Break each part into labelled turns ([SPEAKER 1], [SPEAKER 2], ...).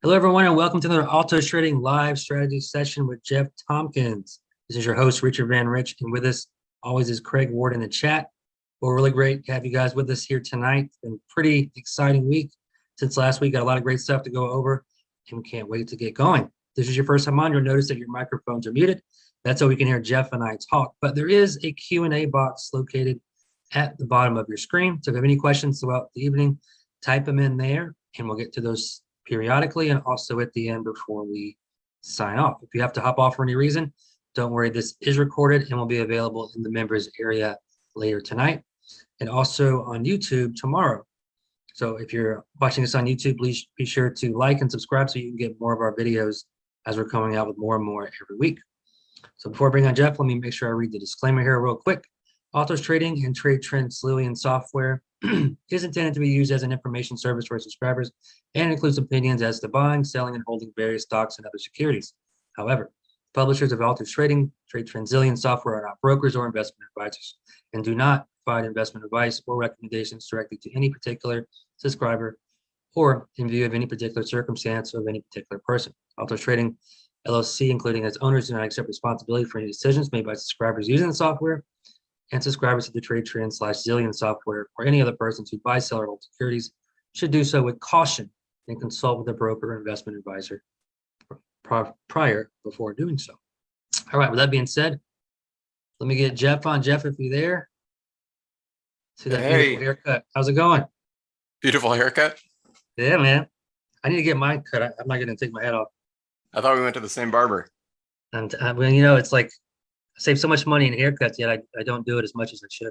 [SPEAKER 1] Hello, everyone, and welcome to another Alto Trading live strategy session with Jeff Tompkins. This is your host, Richard Van Rich, and with us always is Craig Ward in the chat. Well, really great to have you guys with us here tonight. It's been a pretty exciting week since last week. Got a lot of great stuff to go over, and we can't wait to get going. If this is your first time on, you'll notice that your microphones are muted. That's so we can hear Jeff and I talk. But there is a Q&A box located at the bottom of your screen. So if you have any questions throughout the evening, type them in there, and we'll get to those periodically and also at the end before we sign off. If you have to hop off for any reason, don't worry, this is recorded and will be available in the members area later tonight and also on YouTube tomorrow. So if you're watching this on YouTube, please be sure to like and subscribe so you can get more of our videos as we're coming out with more and more every week. So before I bring on Jeff, let me make sure I read the disclaimer here real quick. Autos Trading and Trade Trends Lillian software is intended to be used as an information service for subscribers and includes opinions as to buying, selling, and holding various stocks and other securities. However, publishers of Autos Trading, Trade Trends Lillian software are not brokers or investment advisors and do not provide investment advice or recommendations directly to any particular subscriber or in view of any particular circumstance of any particular person. Autos Trading LLC, including its owners, do not accept responsibility for any decisions made by subscribers using the software, and subscribers to the Trade Trend / Zillion software or any other persons who buy, sell, or hold securities should do so with caution and consult with a broker or investment advisor prior before doing so. All right, with that being said, let me get Jeff on. Jeff, if you're there. See that beautiful haircut. How's it going?
[SPEAKER 2] Beautiful haircut?
[SPEAKER 1] Yeah, man. I need to get mine cut. I'm not going to take my head off.
[SPEAKER 2] I thought we went to the same barber.
[SPEAKER 1] And when it's like I save so much money in haircuts, yet I don't do it as much as I should.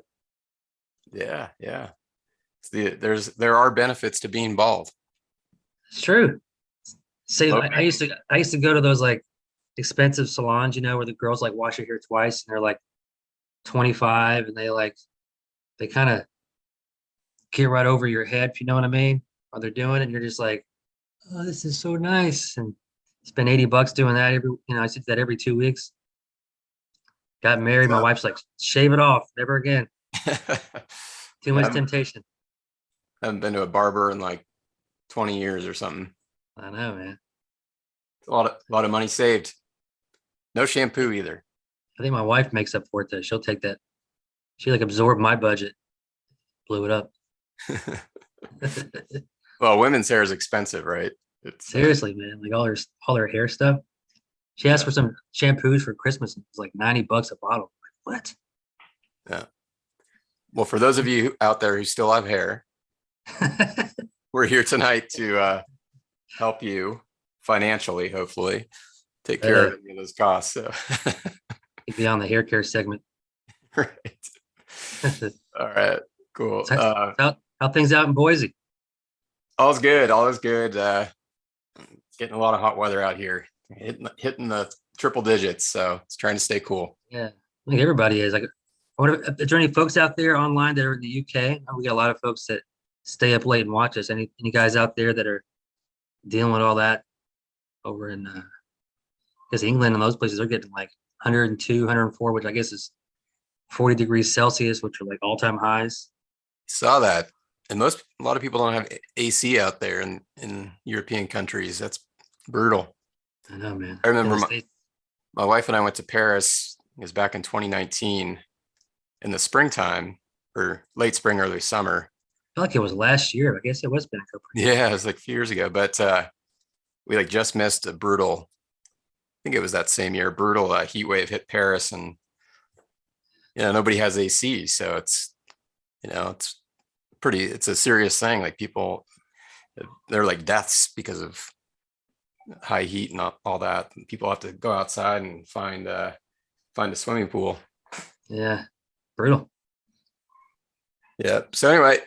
[SPEAKER 2] Yeah. There are benefits to being bald.
[SPEAKER 1] It's true. Say I used to go to those like expensive salons, where the girls like wash your hair twice and they're like 25 and they kind of get right over your head, if you know what I mean, while they're doing it. And you're just like, oh, this is so nice. And spend $80 doing that I did that every 2 weeks. Got married. My wife's like, shave it off. Never again. Too much temptation.
[SPEAKER 2] I haven't been to a barber in like 20 years or something.
[SPEAKER 1] I know, man.
[SPEAKER 2] It's a lot of money saved. No shampoo either.
[SPEAKER 1] I think my wife makes up for it though. She'll take that. She like absorbed my budget, blew it up.
[SPEAKER 2] Well, women's hair is expensive, right?
[SPEAKER 1] Seriously, man. Like all her hair stuff. She asked for some shampoos for Christmas. And it was like $90 a bottle. Like, what?
[SPEAKER 2] Yeah. Well, for those of you out there who still have hair, we're here tonight to help you financially, hopefully, take care of any of those costs. So
[SPEAKER 1] be on the hair care segment.
[SPEAKER 2] Right. All right. Cool.
[SPEAKER 1] How things out in Boise?
[SPEAKER 2] All's good. Getting a lot of hot weather out here. Hitting the triple digits, so it's trying to stay cool.
[SPEAKER 1] Yeah, I think everybody is. Like, I wonder if there are any folks out there online that are in the UK. We got a lot of folks that stay up late and watch us. Any guys out there that are dealing with all that over in because England and those places are getting like 102, 104, which I guess is 40 degrees Celsius, which are like all-time highs.
[SPEAKER 2] Saw that, and a lot of people don't have AC out there in European countries. That's brutal.
[SPEAKER 1] I know, man.
[SPEAKER 2] I remember my wife and I went to Paris. It was back in 2019 in the springtime or late spring, early summer.
[SPEAKER 1] I feel like it was last year. I guess it was been a couple of years.
[SPEAKER 2] Yeah, it was like a few years ago. But we like just missed a brutal, I think it was that same year, brutal heat wave hit Paris. And, nobody has AC. So it's a serious thing. Like people, they're like deaths because of high heat and all that. People have to go outside and find a swimming pool.
[SPEAKER 1] Yeah, brutal.
[SPEAKER 2] Yeah. So anyway,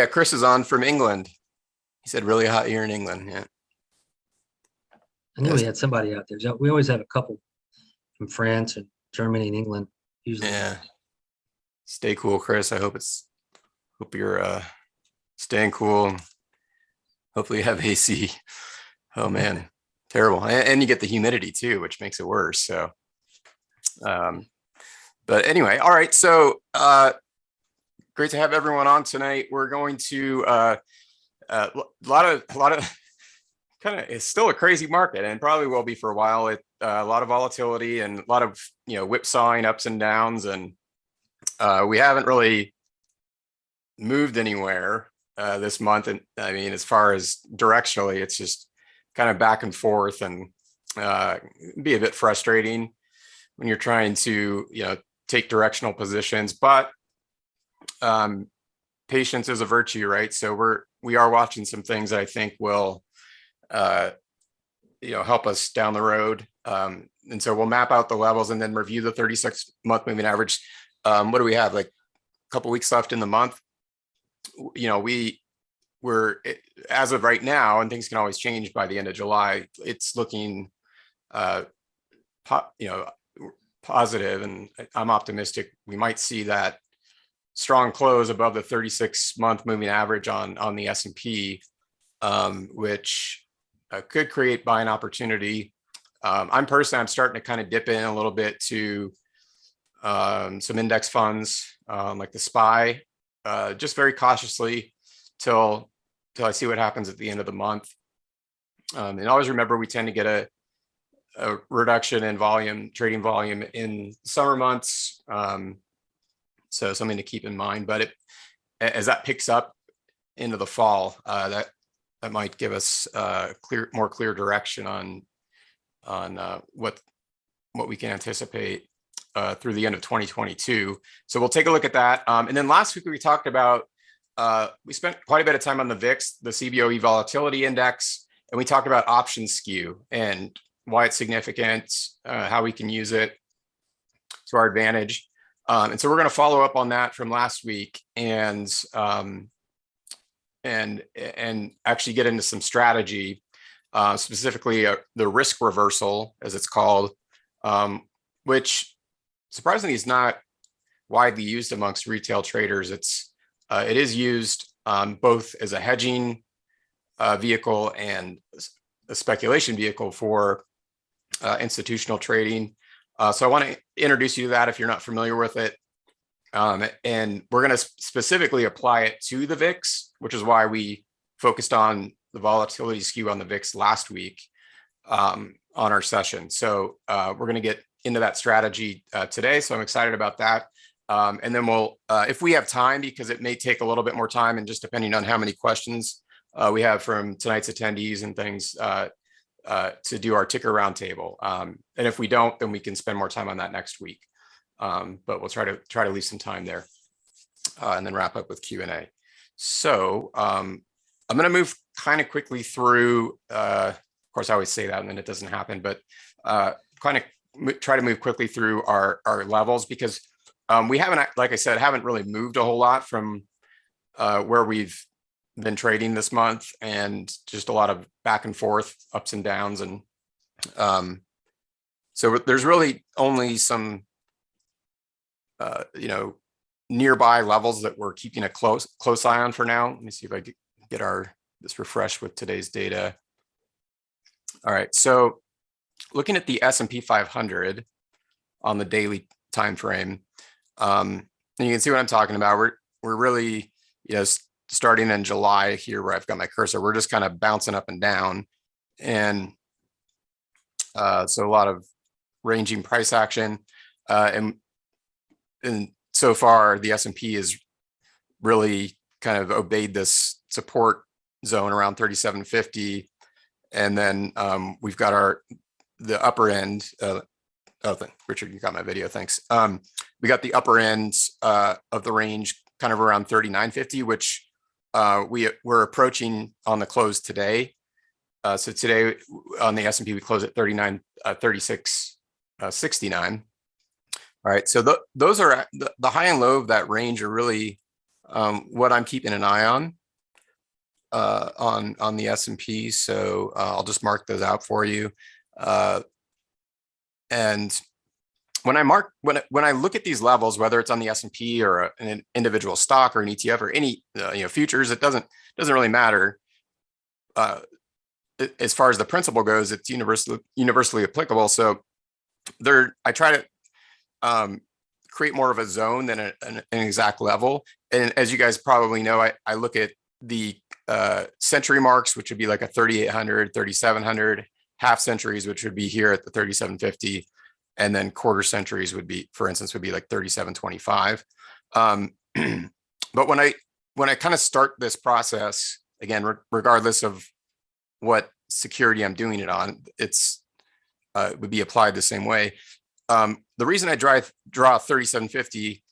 [SPEAKER 2] Chris is on from England. He said really hot here in England. Yeah.
[SPEAKER 1] I knew we had somebody out there. We always have a couple from France and Germany and England. Usually.
[SPEAKER 2] Yeah. Stay cool, Chris. I hope you're staying cool. Hopefully you have AC. Oh man, terrible. And you get the humidity too, which makes it worse. So, but anyway, all right. So, great to have everyone on tonight. We're going to a lot of it's still a crazy market, and probably will be for a while. A lot of volatility and a lot of whipsawing ups and downs, and we haven't really moved anywhere this month. And I mean, as far as directionally, it's just kind of back and forth, and be a bit frustrating when you're trying to take directional positions. But patience is a virtue, right? So we are watching some things that I think will help us down the road. And so we'll map out the levels and then review the 36-month moving average. What do we have? Like a couple weeks left in the month. We're as of right now, and things can always change by the end of July. It's looking, positive, and I'm optimistic we might see that strong close above the 36-month moving average on the S&P, which could create buying opportunity. I'm starting to kind of dip in a little bit to some index funds like the SPY, just very cautiously till I see what happens at the end of the month. And always remember, we tend to get a reduction in trading volume in summer months. So something to keep in mind. But as that picks up into the fall, that might give us more clear direction on what we can anticipate through the end of 2022. So we'll take a look at that. And then last week we talked about, we spent quite a bit of time on the VIX, the CBOE volatility index, and we talked about option skew and why it's significant, how we can use it to our advantage. And so we're going to follow up on that from last week and actually get into some strategy, specifically the risk reversal, as it's called, which surprisingly is not widely used amongst retail traders. It is used both as a hedging vehicle and a speculation vehicle for institutional trading. So I want to introduce you to that if you're not familiar with it. And we're going to specifically apply it to the VIX, which is why we focused on the volatility skew on the VIX last week on our session. So we're going to get into that strategy today. So I'm excited about that. And then we'll, if we have time, because it may take a little bit more time, and just depending on how many questions we have from tonight's attendees and things, to do our ticker roundtable. And if we don't, then we can spend more time on that next week. But we'll try to leave some time there, and then wrap up with Q&A. So I'm going to move kind of quickly through. Of course, I always say that, and then it doesn't happen. But kind of try to move quickly through our levels, because we haven't, like I said, haven't really moved a whole lot from where we've been trading this month, and just a lot of back and forth, ups and downs. And so there's really only some nearby levels that we're keeping a close eye on for now. Let me see if I can get this refreshed with today's data. All right, so looking at the S&P 500 on the daily time frame, and you can see what I'm talking about. We're really, starting in July here, where I've got my cursor, we're just kind of bouncing up and down. And so a lot of ranging price action. And so far, the S&P has really kind of obeyed this support zone around 3750. And then we've got the upper end. Richard, you got my video, thanks. We got the upper end of the range kind of around 3950, which we're approaching on the close today. So today on the S&P, we close at 3669. All right, so those are the high and low of that range are really what I'm keeping an eye on the S&P. So I'll just mark those out for you. And when I look at these levels, whether it's on the S&P or an individual stock or an ETF or any futures, it doesn't really matter. As far as the principle goes, it's universally applicable. So I try to create more of a zone than an exact level. And as you guys probably know, I look at the century marks, which would be like a 3,800, 3,700, half centuries, which would be here at the 3,750. And then quarter centuries would be, for instance, would be like 3,725. But when I kind of start this process, again, regardless of what security I'm doing it on, it's would be applied the same way. The reason I draw 3,750,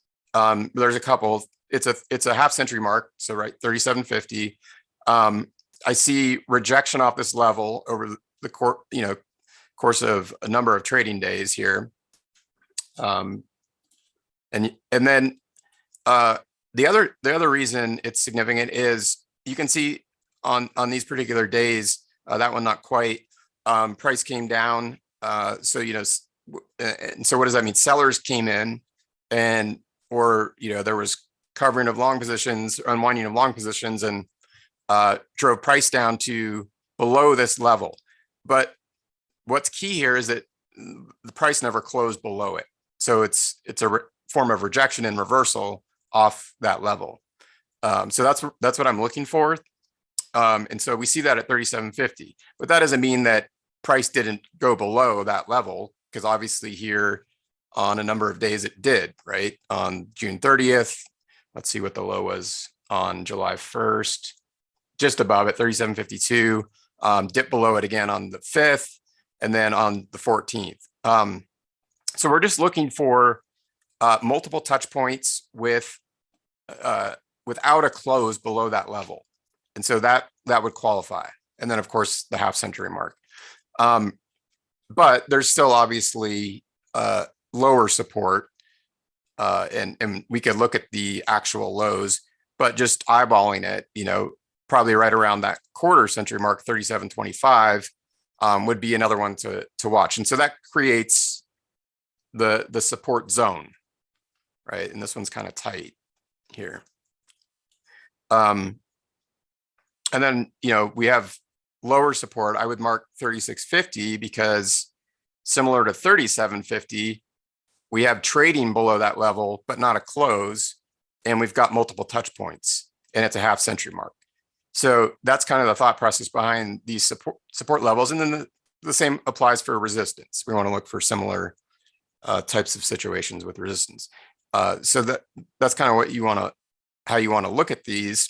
[SPEAKER 2] there's a couple. It's a half century mark, so right, 3,750. I see rejection off this level over the course of a number of trading days here, and then the other reason it's significant is you can see on these particular days, that one not quite, price came down. So, and so what does that mean? Sellers came in or there was covering of long positions, unwinding of long positions, and drove price down to below this level. But what's key here is that the price never closed below it. So it's a form of rejection and reversal off that level. So that's what I'm looking for. And so we see that at 3,750, but that doesn't mean that price didn't go below that level, because obviously here on a number of days it did, right? On June 30th, let's see what the low was on July 1st, just above it, 3,752, dipped below it again on the 5th, and then on the 14th. So we're just looking for multiple touch points with without a close below that level. And so that would qualify. And then of course the half century mark. But there's still obviously lower support, and we could look at the actual lows, but just eyeballing it, probably right around that quarter century mark, 3,725, would be another one to watch. And so that creates the support zone, right? And this one's kind of tight here. And then, we have lower support. I would mark 3,650 because similar to 3,750, we have trading below that level, but not a close. And we've got multiple touch points, and it's a half century mark. So that's kind of the thought process behind these support levels. And then the same applies for resistance. We want to look for similar types of situations with resistance. So that's kind of what how you want to look at these.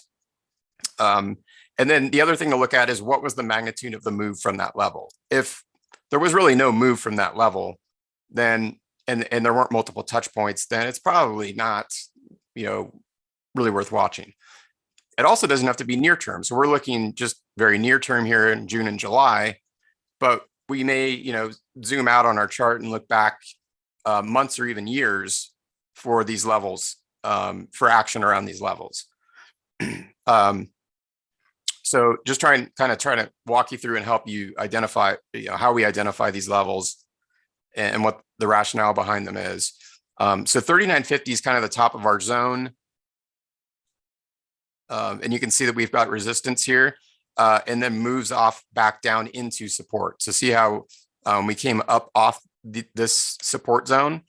[SPEAKER 2] And then the other thing to look at is what was the magnitude of the move from that level. If there was really no move from that level, then and there weren't multiple touch points, then it's probably not, really worth watching. It also doesn't have to be near term. So we're looking just very near term here in June and July, but we may, zoom out on our chart and look back months or even years for these levels, for action around these levels. So just try to walk you through and help you identify, how we identify these levels and what the rationale behind them is. So 3,950 is kind of the top of our zone. And you can see that we've got resistance here, and then moves off back down into support. So see how we came up off this support zone,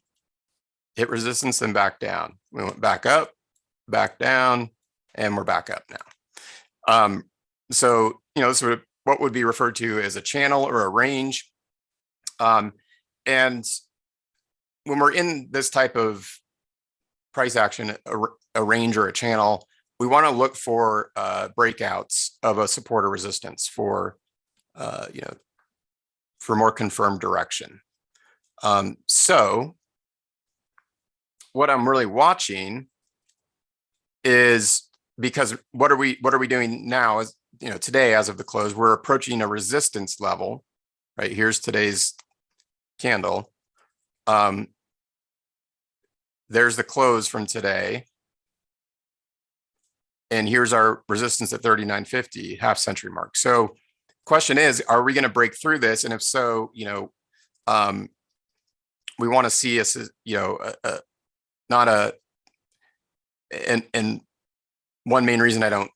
[SPEAKER 2] hit resistance, then back down. We went back up, back down, and we're back up now. So, sort of what would be referred to as a channel or a range. And when we're in this type of price action, a range or a channel, we want to look for breakouts of a support or resistance for more confirmed direction. So what I'm really watching is, because what are we doing now is, today, as of the close, we're approaching a resistance level, right? Here's today's candle. There's the close from today. And here's our resistance at 3,950, half century mark. So question is, are we going to break through this? And if so, we want to see and one main reason I don't,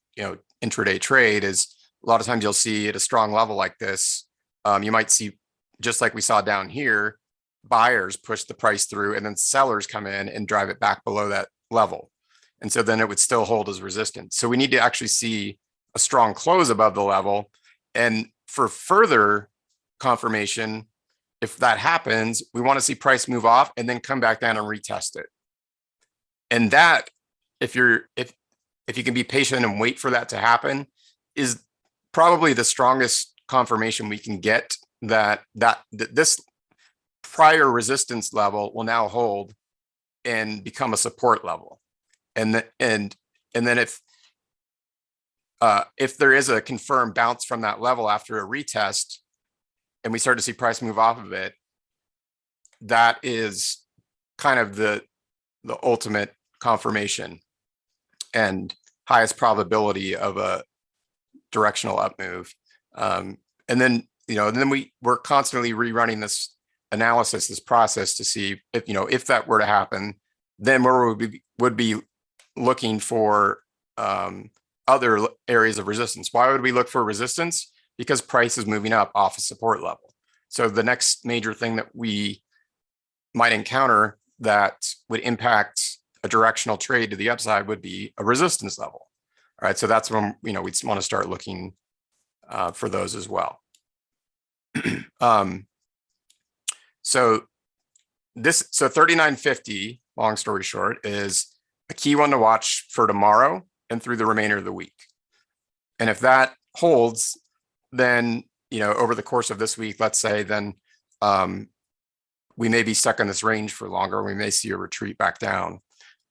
[SPEAKER 2] intraday trade is a lot of times you'll see at a strong level like this, you might see, just like we saw down here, buyers push the price through and then sellers come in and drive it back below that level. And so then it would still hold as resistance. So we need to actually see a strong close above the level. And for further confirmation, if that happens, we want to see price move off and then come back down and retest it. And that, if you can be patient and wait for that to happen, is probably the strongest confirmation we can get that this prior resistance level will now hold and become a support level. And then if there is a confirmed bounce from that level after a retest and we start to see price move off of it, that is kind of the ultimate confirmation and highest probability of a directional up move. And then, we're constantly rerunning this analysis, this process to see if that were to happen, then we would be looking for other areas of resistance. Why would we look for resistance? Because price is moving up off a support level. So the next major thing that we might encounter that would impact a directional trade to the upside would be a resistance level. All right, so that's when we want to start looking for those as well. So 3950, long story short, is a key one to watch for tomorrow and through the remainder of the week. And if that holds, then over the course of this week, let's say, then we may be stuck in this range for longer. We may see a retreat back down.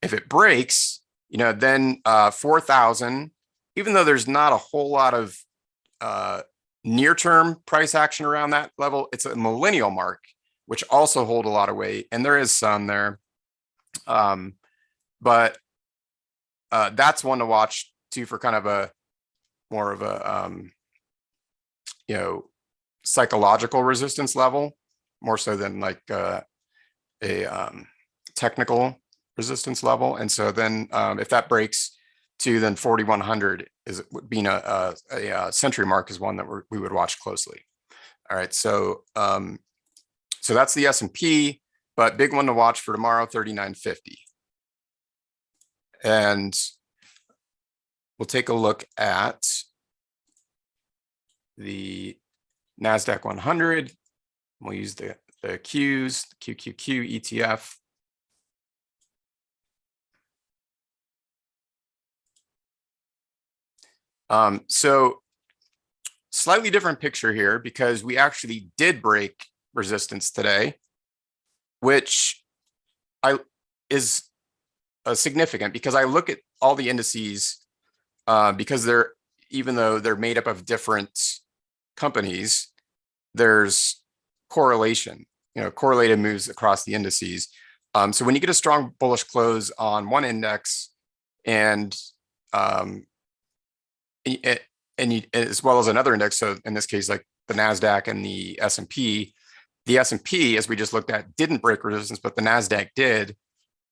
[SPEAKER 2] If it breaks, then 4,000, even though there's not a whole lot of near-term price action around that level, it's a millennial mark, which also hold a lot of weight, and there is some there. But that's one to watch too for kind of a more of a psychological resistance level, more so than like a technical resistance level. And so then if that breaks to then 4,100 is being a century mark is one that we would watch closely. All right, so so that's the S&P, but big one to watch for tomorrow, 3950. And we'll take a look at the NASDAQ 100. We'll use the Qs, the QQQ ETF. So slightly different picture here because we actually did break resistance today, which is significant because I look at all the indices because even though they're made up of different companies, there's correlation, correlated moves across the indices. So when you get a strong bullish close on one index and as well as another index, so in this case, like the NASDAQ and the S&P, as we just looked at, didn't break resistance, but the NASDAQ did.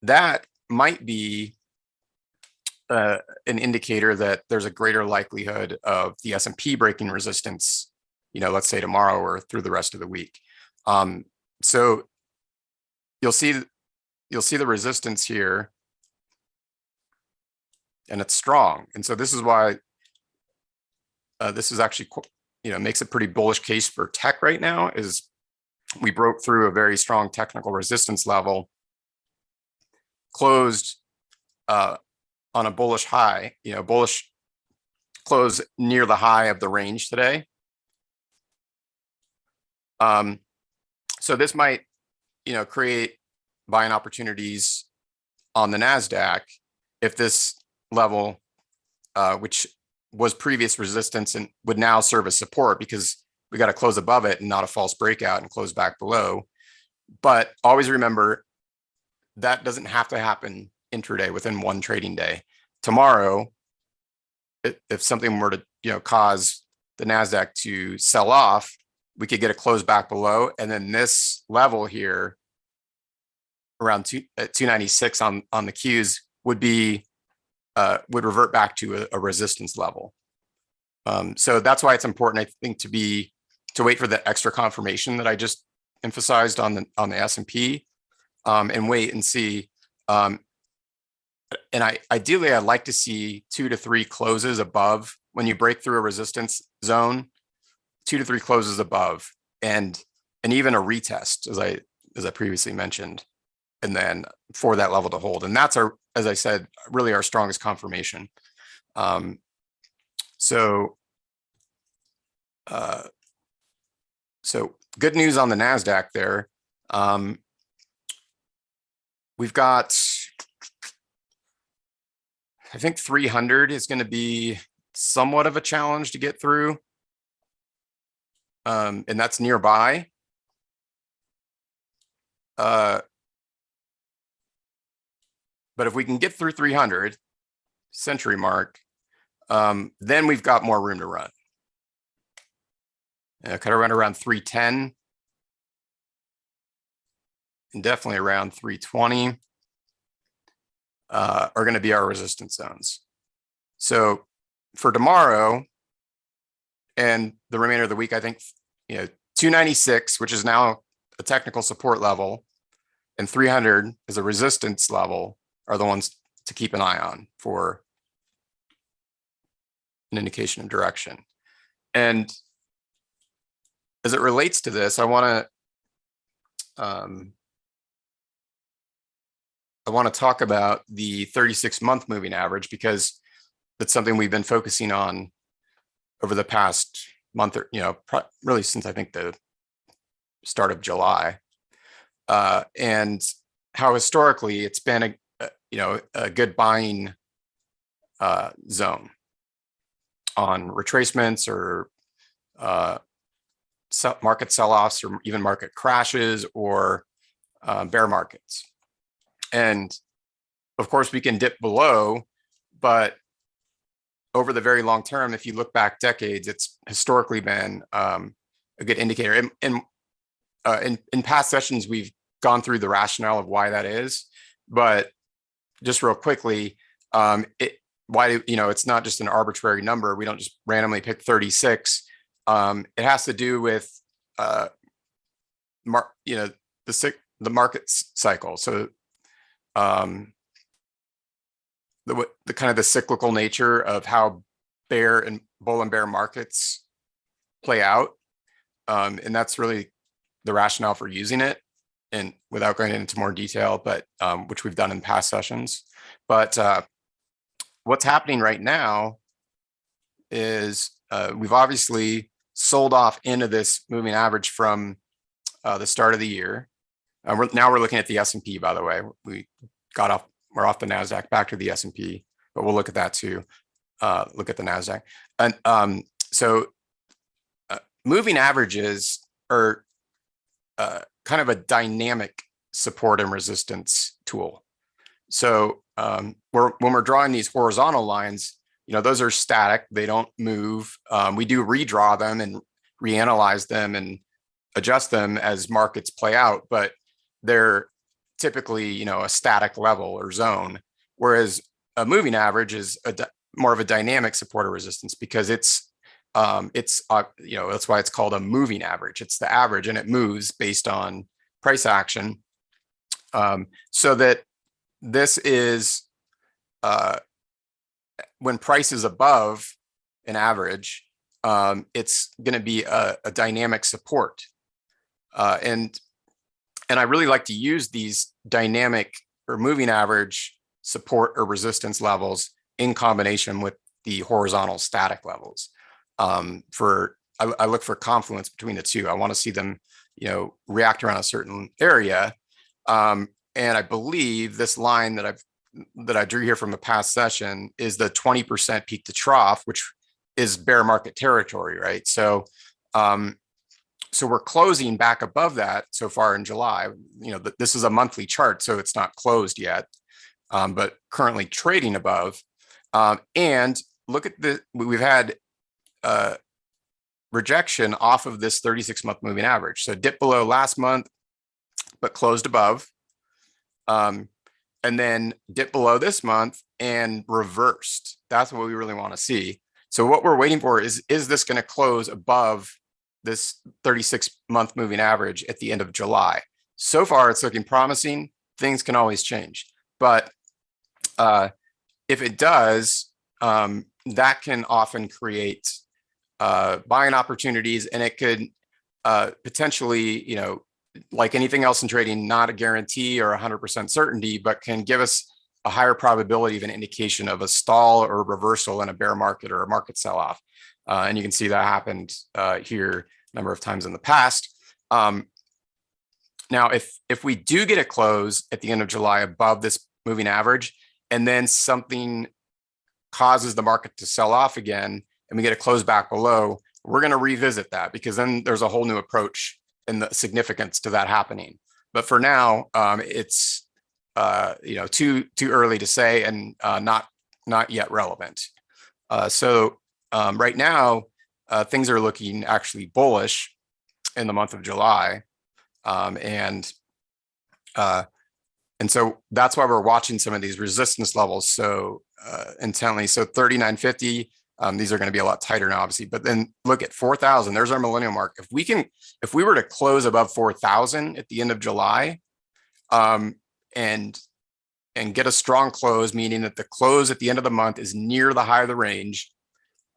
[SPEAKER 2] That might be an indicator that there's a greater likelihood of the S&P breaking resistance, let's say tomorrow or through the rest of the week. So you'll see the resistance here, and it's strong. And so this is why this is actually, makes a pretty bullish case for tech right now. Is we broke through a very strong technical resistance level, closed on a bullish high, bullish close near the high of the range today. So this might, create buying opportunities on the NASDAQ if this level, which was previous resistance and would now serve as support because we got to close above it and not a false breakout and close back below. But always remember that doesn't have to happen intraday within one trading day. Tomorrow, if something were to cause the NASDAQ to sell off, we could get a close back below, and then this level here around 296 on the Qs would revert back to a resistance level. So that's why it's important, I think, to wait for the extra confirmation that I just emphasized on the S&P, and wait and see. And ideally, I'd like to see 2 to 3 closes above when you break through a resistance zone, 2 to 3 closes above, and even a retest, as I previously mentioned, and then for that level to hold. And that's our, as I said, really our strongest confirmation. So good news on the NASDAQ there. We've got, I think 300 is going to be somewhat of a challenge to get through. And that's nearby. But if we can get through 300 century mark, then we've got more room to run. Kind of run around 310 and definitely around 320 are going to be our resistance zones. So for tomorrow and the remainder of the week, I think 296, which is now a technical support level, and 300 as a resistance level are the ones to keep an eye on for an indication of direction. And as it relates to this, I want to talk about the 36-month moving average, because that's something we've been focusing on over the past month, or really since I think the start of July, and how historically it's been a good buying zone on retracements or market sell-offs, or even market crashes, or bear markets. And of course we can dip below, but over the very long term, if you look back decades, it's historically been a good indicator. In past sessions, we've gone through the rationale of why that is, but just real quickly, it's not just an arbitrary number. We don't just randomly pick 36. It has to do with the market cycle. So the kind of the cyclical nature of how bull and bear markets play out, and that's really the rationale for using it. And without going into more detail, but which we've done in past sessions. But what's happening right now is we've obviously sold off into this moving average from the start of the year. Now we're looking at the S&P, by the way. We're off the NASDAQ, back to the S&P, but we'll look at that too. Look at the NASDAQ. And so moving averages are kind of a dynamic support and resistance tool. So when we're drawing these horizontal lines, those are static. They don't move. We do redraw them and reanalyze them and adjust them as markets play out, but they're typically, a static level or zone. Whereas a moving average is more of a dynamic support or resistance, because that's why it's called a moving average. It's the average, and it moves based on price action. So that this is when price is above an average, it's going to be a dynamic support. And I really like to use these dynamic or moving average support or resistance levels in combination with the horizontal static levels. I look for confluence between the two. I want to see them, react around a certain area. And I believe this line that I drew here from a past session is the 20% peak to trough, which is bear market territory, right? So we're closing back above that so far in July. This is a monthly chart, so it's not closed yet, but currently trading above. And look at we've had rejection off of this 36-month moving average. So dip below last month, but closed above. And then dip below this month and reversed. That's what we really want to see. So what we're waiting for is this going to close above this 36-month moving average at the end of July? So far, it's looking promising. Things can always change. But if it does, that can often create buying opportunities, and it could potentially, like anything else in trading, not a guarantee or 100% certainty, but can give us a higher probability of an indication of a stall or reversal in a bear market or a market sell-off. And you can see that happened here a number of times in the past. Now, if we do get a close at the end of July above this moving average, and then something causes the market to sell off again, and we get a close back below, we're going to revisit that, because then there's a whole new approach and the significance to that happening. But for now, it's too early to say, and not yet relevant. So right now, things are looking actually bullish in the month of July, and so that's why we're watching some of these resistance levels so intently. So 3950. These are going to be a lot tighter now, obviously, but then look at 4,000. There's our millennial mark. If we were to close above 4,000 at the end of July, and get a strong close, meaning that the close at the end of the month is near the high of the range,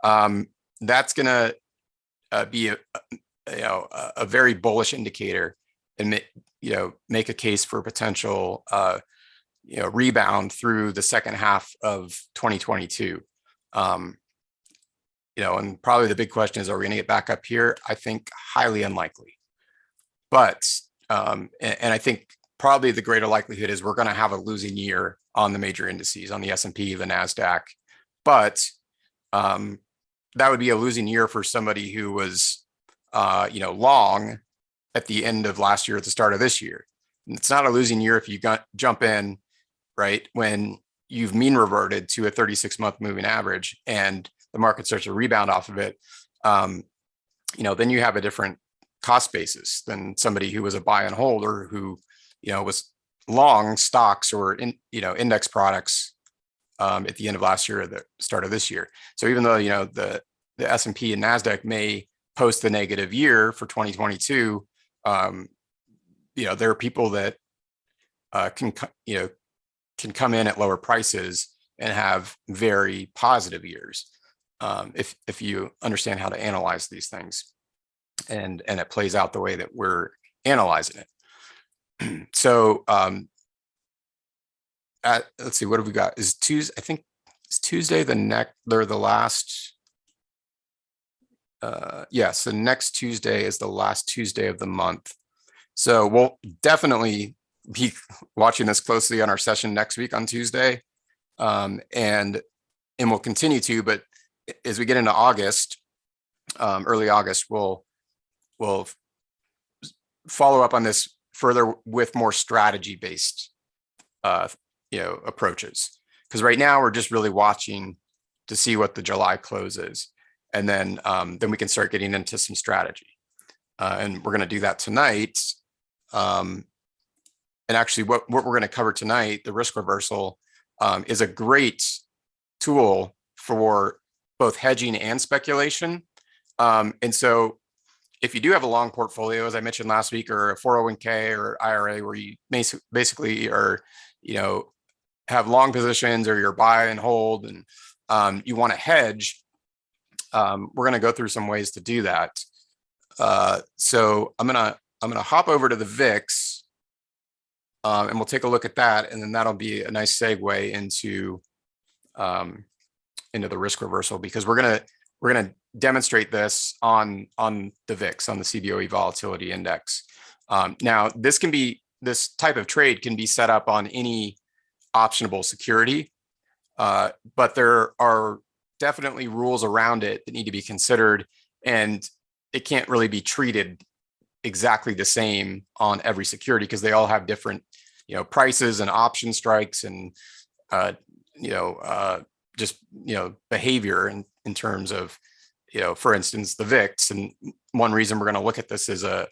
[SPEAKER 2] that's going to be a very bullish indicator, and make a case for potential rebound through the second half of 2022. And probably the big question is, are we going to get back up here? I think highly unlikely. But, and I think probably the greater likelihood is we're going to have a losing year on the major indices, on the S&P, the NASDAQ. But that would be a losing year for somebody who was, long at the end of last year, at the start of this year. And it's not a losing year if you jump in, right, when you've mean reverted to a 36-month moving average and the market starts to rebound off of it. Then you have a different cost basis than somebody who was a buy and hold, or who, was long stocks or index products at the end of last year or the start of this year. So even though, the S&P and NASDAQ may post the negative year for 2022, there are people that can come in at lower prices and have very positive years, if you understand how to analyze these things, and it plays out the way that we're analyzing it. So let's see, what have we got? Is Tuesday? I think it's Tuesday the last. Yes, the next Tuesday is the last Tuesday of the month. So we'll definitely be watching this closely on our session next week on Tuesday, and we'll continue to. But as we get into August, early August, we'll follow up on this further with more strategy-based, approaches. Because right now we're just really watching to see what the July close is, and then we can start getting into some strategy. And we're going to do that tonight. And actually, what we're going to cover tonight, the risk reversal, is a great tool for both hedging and speculation. And so if you do have a long portfolio, as I mentioned last week, or a 401k or IRA, where you basically are, have long positions, or you're buy and hold, and you want to hedge, we're going to go through some ways to do that. So I'm gonna hop over to the VIX, and we'll take a look at that, and then that'll be a nice segue into the risk reversal, because we're gonna demonstrate this on the VIX, on the CBOE volatility index. Now, this type of trade can be set up on any optionable security, but there are definitely rules around it that need to be considered, and it can't really be treated exactly the same on every security, because they all have different, prices and option strikes, and just behavior in terms of, for instance, the VIX. And one reason we're going to look at this as a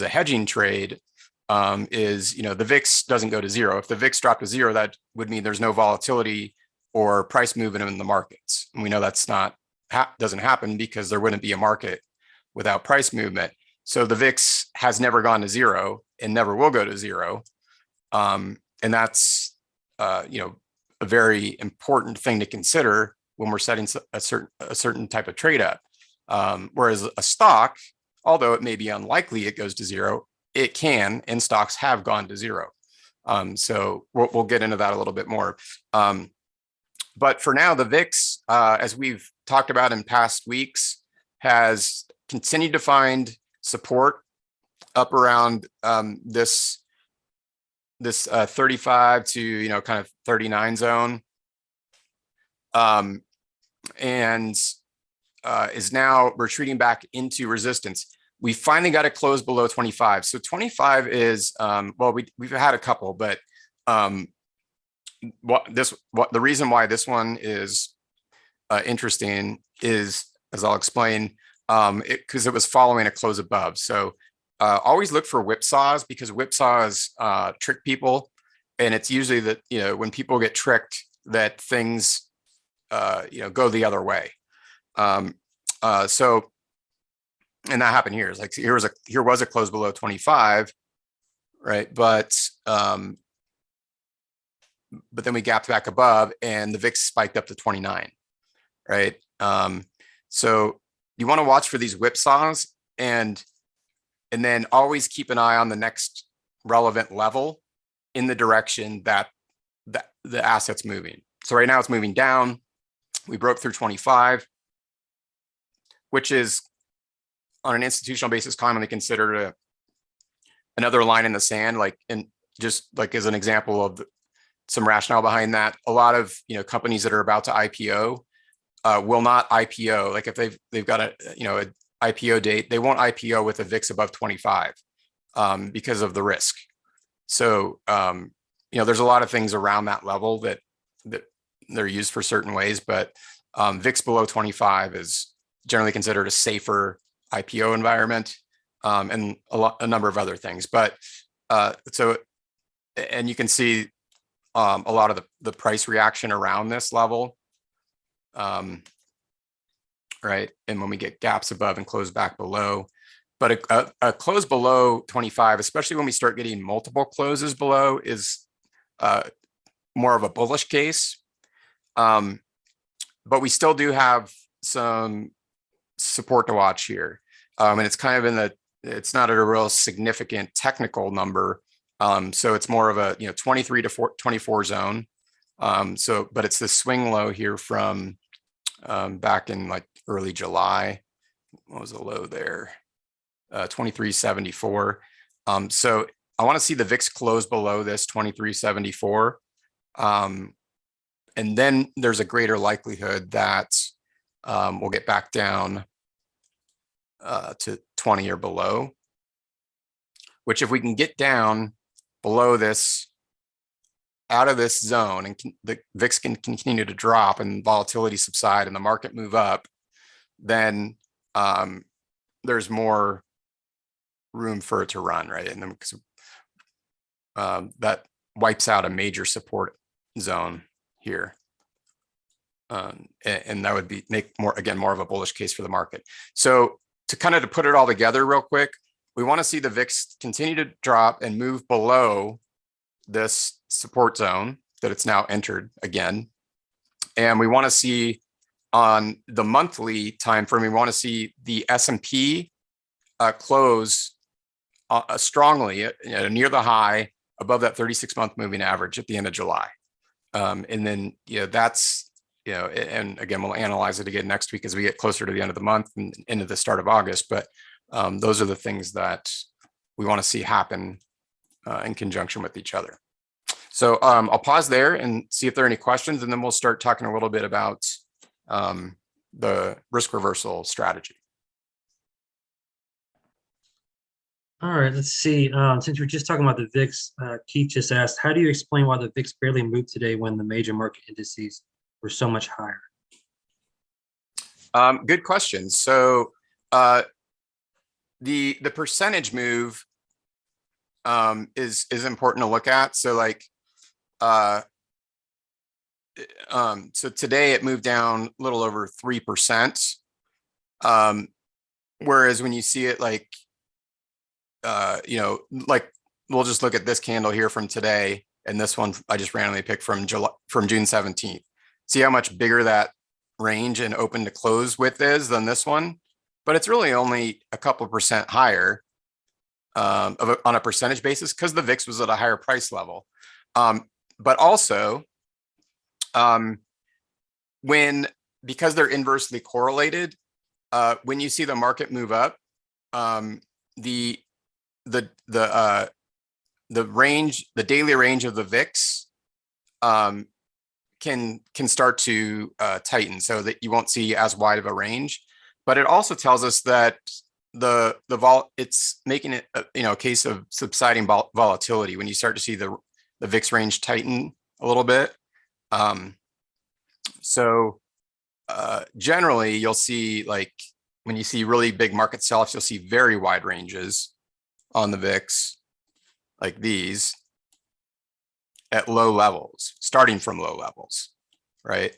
[SPEAKER 2] hedging trade is, the VIX doesn't go to zero. If the VIX dropped to zero, that would mean there's no volatility or price movement in the markets. And we know that's doesn't happen, because there wouldn't be a market without price movement. So the VIX has never gone to zero and never will go to zero. And that's, a very important thing to consider when we're setting a certain type of trade up. Whereas a stock, although it may be unlikely it goes to zero, it can, and stocks have gone to zero. So we'll get into that a little bit more. But for now, the VIX, as we've talked about in past weeks, has continued to find support up around this 35 to kind of 39 zone, and is now retreating back into resistance. We finally got it closed below 25. So 25 is well, we've had a couple, but the reason why this one is interesting is, as I'll explain, because it was following a close above. So always look for whipsaws, because whipsaws trick people, and it's usually that when people get tricked that things go the other way. So, and that happened here. It's like here was a close below 25, right? But then we gapped back above, and the VIX spiked up to 29, right? So you want to watch for these whipsaws, and then always keep an eye on the next relevant level in the direction that the asset's moving. So right now it's moving down. We broke through 25, which is on an institutional basis commonly considered another line in the sand. And just like as an example of some rationale behind that, a lot of companies that are about to IPO will not IPO. Like if they've got a IPO date, they won't IPO with a VIX above 25 because of the risk. So there's a lot of things around that level that they're used for certain ways, but VIX below 25 is generally considered a safer IPO environment, and a number of other things. But and you can see a lot of the price reaction around this level, right? And when we get gaps above and close back below, but a close below 25, especially when we start getting multiple closes below, is more of a bullish case. But we still do have some support to watch here. And it's kind of it's not at a real significant technical number. So it's more of a 23 to 24 zone. But it's the swing low here from back in like early July. What was the low there? 2374. So I want to see the VIX close below this 2374. And then there's a greater likelihood that we'll get back down to 20 or below, which if we can get down below this, out of this zone, and the VIX can continue to drop and volatility subside and the market move up, then there's more room for it to run, right? And then because that wipes out a major support zone here. And that would make more of a bullish case for the market. So to put it all together real quick, we want to see the VIX continue to drop and move below this support zone that it's now entered again. And we want to see on the monthly time frame, we want to see the S&P close strongly near the high above that 36-month moving average at the end of July. And then, that's, and again, we'll analyze it again next week as we get closer to the end of the month and into the start of August. But those are the things that we want to see happen in conjunction with each other. So I'll pause there and see if there are any questions, and then we'll start talking a little bit about the risk reversal strategy.
[SPEAKER 1] All right, let's see. Since we're just talking about the VIX, Keith just asked, how do you explain why the VIX barely moved today when the major market indices were so much higher?
[SPEAKER 2] Good question. So the percentage move is important to look at. So so today it moved down a little over 3%. Whereas when you see it we'll just look at this candle here from today, and this one I just randomly picked from June 17th. See how much bigger that range and open to close width is than this one, but it's really only a couple percent higher on a percentage basis because the VIX was at a higher price level. But also, because they're inversely correlated, when you see the market move up, the range, the daily range of the VIX can start to tighten so that you won't see as wide of a range. But it also tells us that it's making it a case of subsiding volatility when you start to see the VIX range tighten a little bit. So generally you'll see, like, when you see really big market sell-offs, you'll see very wide ranges on the VIX, like these, at low levels, starting from low levels, right?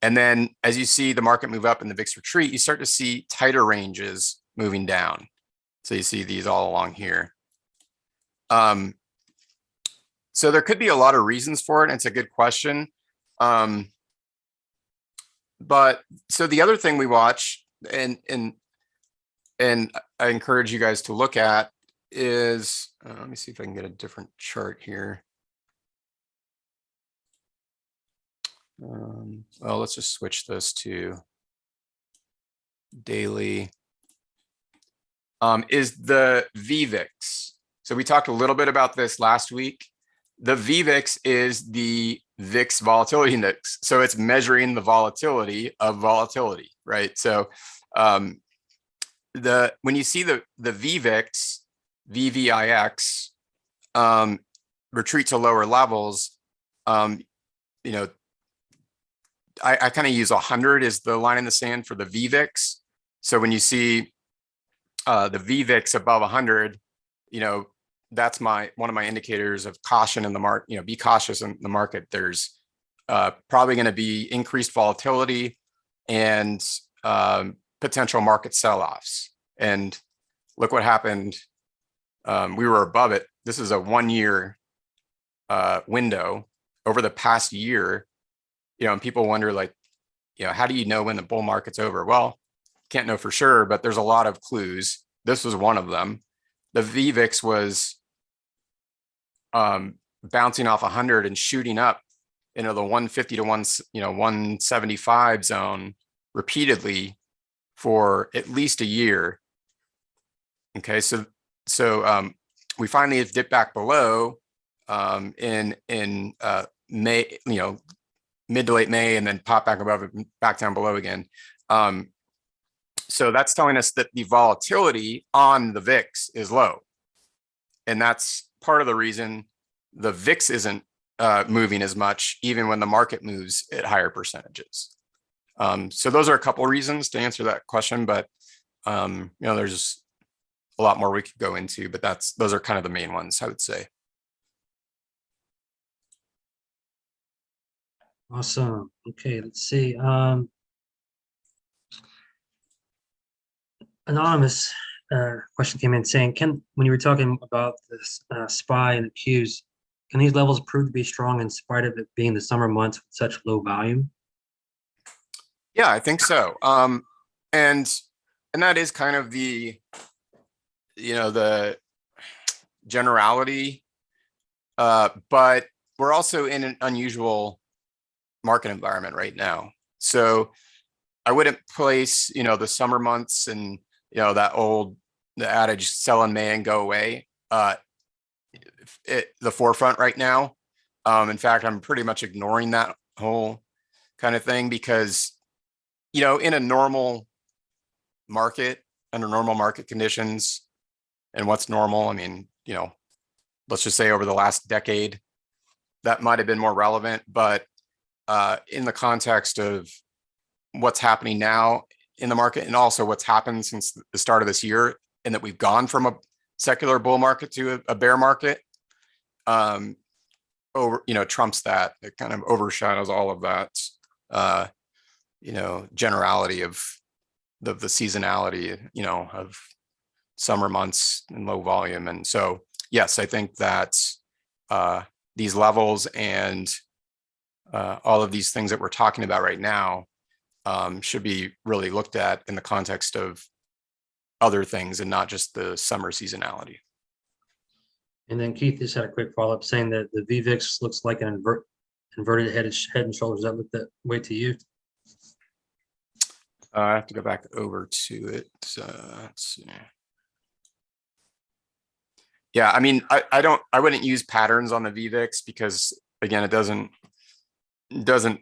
[SPEAKER 2] And then as you see the market move up and the VIX retreat, you start to see tighter ranges moving down. So you see these all along here. So there could be a lot of reasons for it, and it's a good question. But so the other thing we watch, and I encourage you guys to look at, is let me see if I can get a different chart here. Well, let's just switch this to daily. Is the VVIX. So we talked a little bit about this last week. The VVIX is the VIX volatility index. So it's measuring the volatility of volatility, right? So when you see the VVIX, VVIX, retreat to lower levels, you know, I kind of use 100 as the line in the sand for the VVIX. So when you see the VVIX above 100, you know, that's one of my indicators of caution in the market. You know, be cautious in the market. There's probably going to be increased volatility and potential market sell-offs. And look what happened. We were above it. This is a 1-year window over the past year. You know, and people wonder, like, you know, how do you know when the bull market's over? Well, can't know for sure, but there's a lot of clues. This was one of them. The VVIX was bouncing off 100 and shooting up into the 150 to 175 zone repeatedly for at least a year. Okay, so we finally have dipped back below in May, you know, mid to late May, and then pop back above it, back down below again. So that's telling us that the volatility on the VIX is low. And that's part of the reason the VIX isn't moving as much, even when the market moves at higher percentages. So those are a couple of reasons to answer that question, but you know, there's a lot more we could go into, but those are kind of the main ones, I would say.
[SPEAKER 1] Awesome. Okay, let's see. Anonymous question came in saying, when you were talking about this SPY and the Qs, can these levels prove to be strong in spite of it being the summer months with such low volume?
[SPEAKER 2] Yeah, I think so. And that is kind of the, you know, the generality, but we're also in an unusual market environment right now. So I wouldn't place, you know, the summer months and, you know, the adage sell in May and go away at the forefront right now. In fact, I'm pretty much ignoring that whole kind of thing because, you know, in a normal market, under normal market conditions, and what's normal, I mean, you know, let's just say over the last decade, that might have been more relevant, but in the context of what's happening now in the market and also what's happened since the start of this year, and that we've gone from a secular bull market to a bear market, you know, trumps that. It kind of overshadows all of that, you know, generality of the seasonality, you know, of summer months and low volume. And so, yes, I think that these levels and all of these things that we're talking about right now should be really looked at in the context of other things and not just the summer seasonality.
[SPEAKER 1] And then Keith just had a quick follow-up saying that the VVIX looks like an inverted head and shoulders. Does that look that way to you?
[SPEAKER 2] I have to go back over to it. Let's see. Yeah, I mean, I wouldn't use patterns on the VVIX because again, it doesn't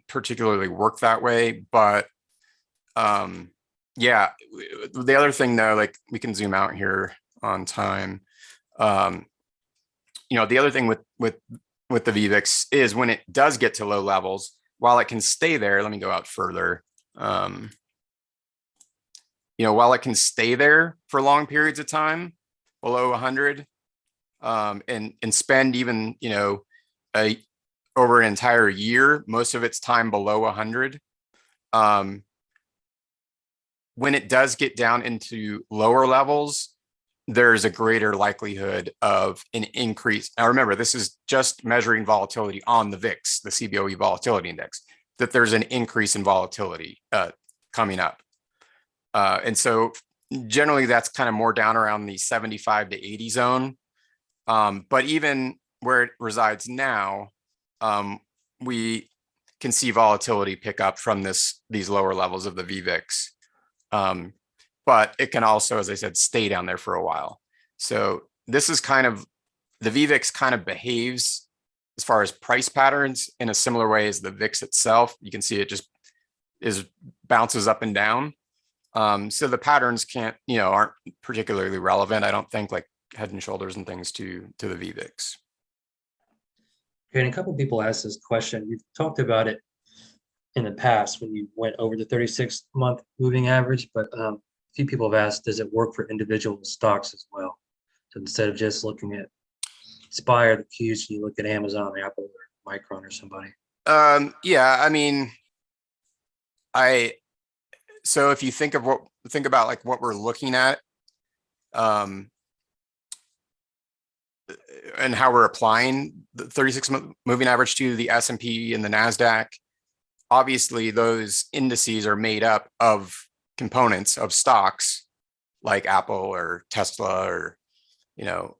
[SPEAKER 2] particularly work that way. But yeah, the other thing though, like we can zoom out here on time. You know, the other thing with the VVIX is when it does get to low levels, while it can stay there, let me go out further. You know, while it can stay there for long periods of time below 100, and spend even, you know, over an entire year, most of its time below 100. When it does get down into lower levels, there's a greater likelihood of an increase. Now, remember, this is just measuring volatility on the VIX, the CBOE volatility index, that there's an increase in volatility coming up. And so generally that's kind of more down around the 75 to 80 zone. But even where it resides now, we can see volatility pick up from these lower levels of the VVIX. But it can also, as I said, stay down there for a while. So this is kind of, the VVIX kind of behaves as far as price patterns in a similar way as the VIX itself. You can see it just bounces up and down. So the patterns aren't particularly relevant, I don't think, like head and shoulders and things to the VVIX.
[SPEAKER 1] Okay, and a couple of people asked this question. You've talked about it in the past when you went over the 36-month moving average, but a few people have asked, does it work for individual stocks as well? So instead of just looking at SPY or the Qs, you look at Amazon or Apple or Micron or somebody.
[SPEAKER 2] Yeah, I mean, so if you think about like what we're looking at, and how we're applying the 36-month moving average to the S&P and the NASDAQ, obviously those indices are made up of components of stocks like Apple or Tesla or, you know,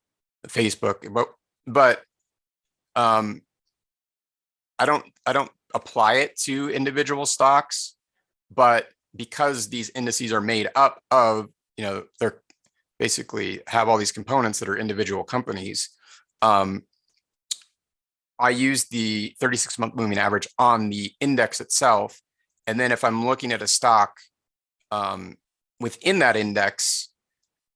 [SPEAKER 2] Facebook. But I don't apply it to individual stocks, but because these indices are made up of, you know, they're basically have all these components that are individual companies. I use the 36-month moving average on the index itself. And then if I'm looking at a stock within that index,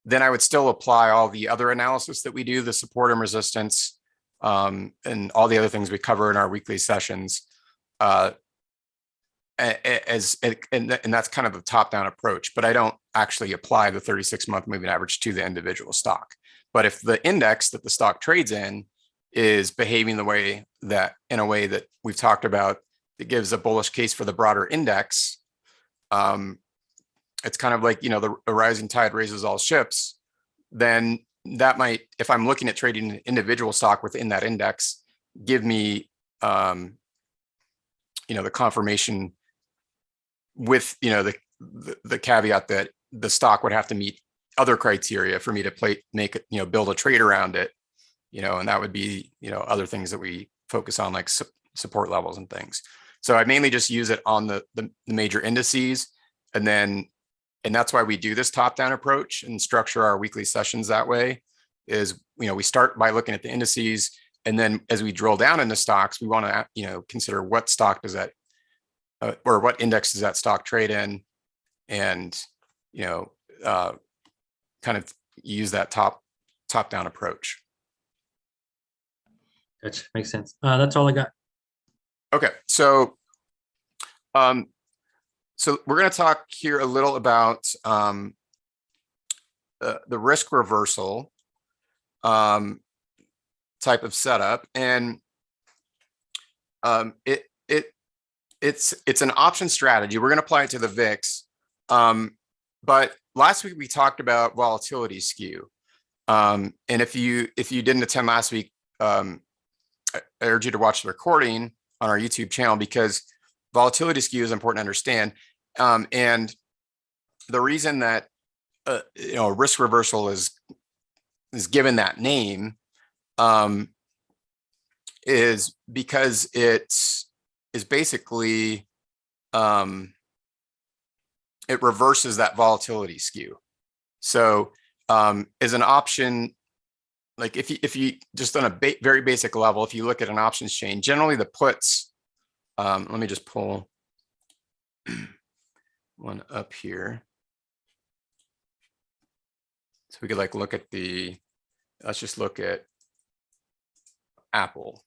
[SPEAKER 2] then I would still apply all the other analysis that we do, the support and resistance, and all the other things we cover in our weekly sessions. And that's kind of the top-down approach, but I don't actually apply the 36-month moving average to the individual stock. But if the index that the stock trades in is behaving in a way that we've talked about, that gives a bullish case for the broader index, it's kind of like, you know, the rising tide raises all ships. Then that might, if I'm looking at trading an individual stock within that index, give me, you know, the confirmation with, you know, the caveat that the stock would have to meet other criteria for me to build a trade around it, you know, and that would be, you know, other things that we focus on, like support levels and things. So I mainly just use it on the major indices, and that's why we do this top-down approach and structure our weekly sessions that way. Is, you know, we start by looking at the indices, and then as we drill down into stocks, we want to, you know, consider what stock does that or what index does that stock trade in, and, you know, kind of use that top-down approach.
[SPEAKER 1] Gotcha. Makes sense. That's all I got.
[SPEAKER 2] Okay, so we're going to talk here a little about the risk reversal type of setup, and it's an option strategy. We're going to apply it to the VIX, but last week we talked about volatility skew, and if you didn't attend last week, I urge you to watch the recording on our YouTube channel, because volatility skew is important to understand. And the reason that risk reversal is given that name is because it is basically it reverses that volatility skew. So as an option, like if you just on a very basic level, if you look at an options chain, generally the puts, let me just pull one up here. So we could like look at let's just look at Apple.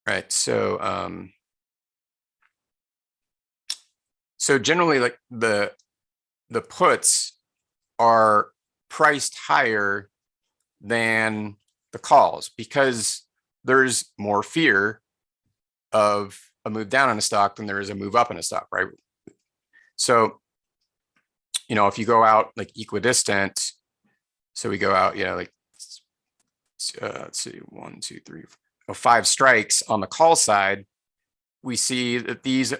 [SPEAKER 2] Right, so generally like the puts are priced higher than the calls because there's more fear of a move down in a stock than there is a move up in a stock, right? So, if you go out like equidistant, so we go out, like, let's see, 1, 2, 3, 4, 5 strikes on the call side, we see that these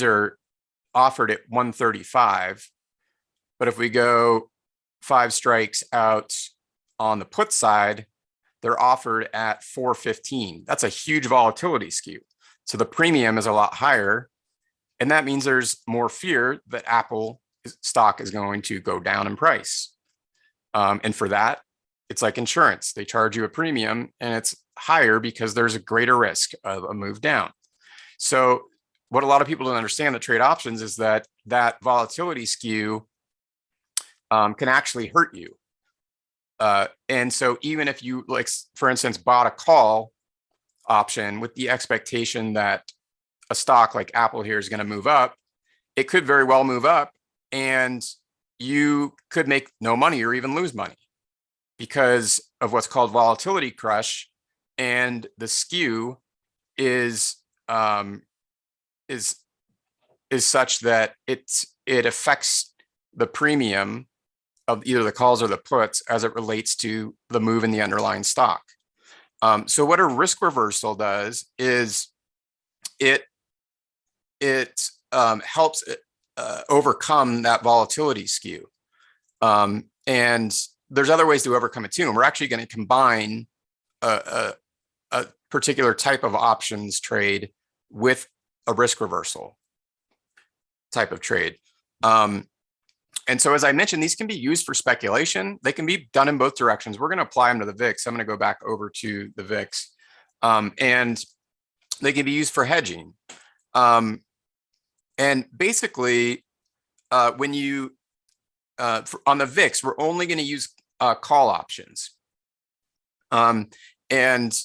[SPEAKER 2] are offered at 135. But if we go 5 strikes out on the put side, they're offered at 415. That's a huge volatility skew. So the premium is a lot higher. And that means there's more fear that Apple stock is going to go down in price. And for that, it's like insurance. They charge you a premium and it's higher because there's a greater risk of a move down. So what a lot of people don't understand that trade options is that volatility skew can actually hurt you. And so even if you, like, for instance, bought a call option with the expectation that a stock like Apple here is going to move up, it could very well move up and you could make no money or even lose money because of what's called volatility crush. And the skew is such that it affects the premium of either the calls or the puts as it relates to the move in the underlying stock. So what a risk reversal does is it helps overcome that volatility skew. And there's other ways to overcome it too. And we're actually going to combine a particular type of options trade with a risk reversal type of trade. And so, as I mentioned, these can be used for speculation. They can be done in both directions. We're going to apply them to the VIX. I'm going to go back over to the VIX. And they can be used for hedging. And basically, when you, on the VIX, we're only going to use call options. And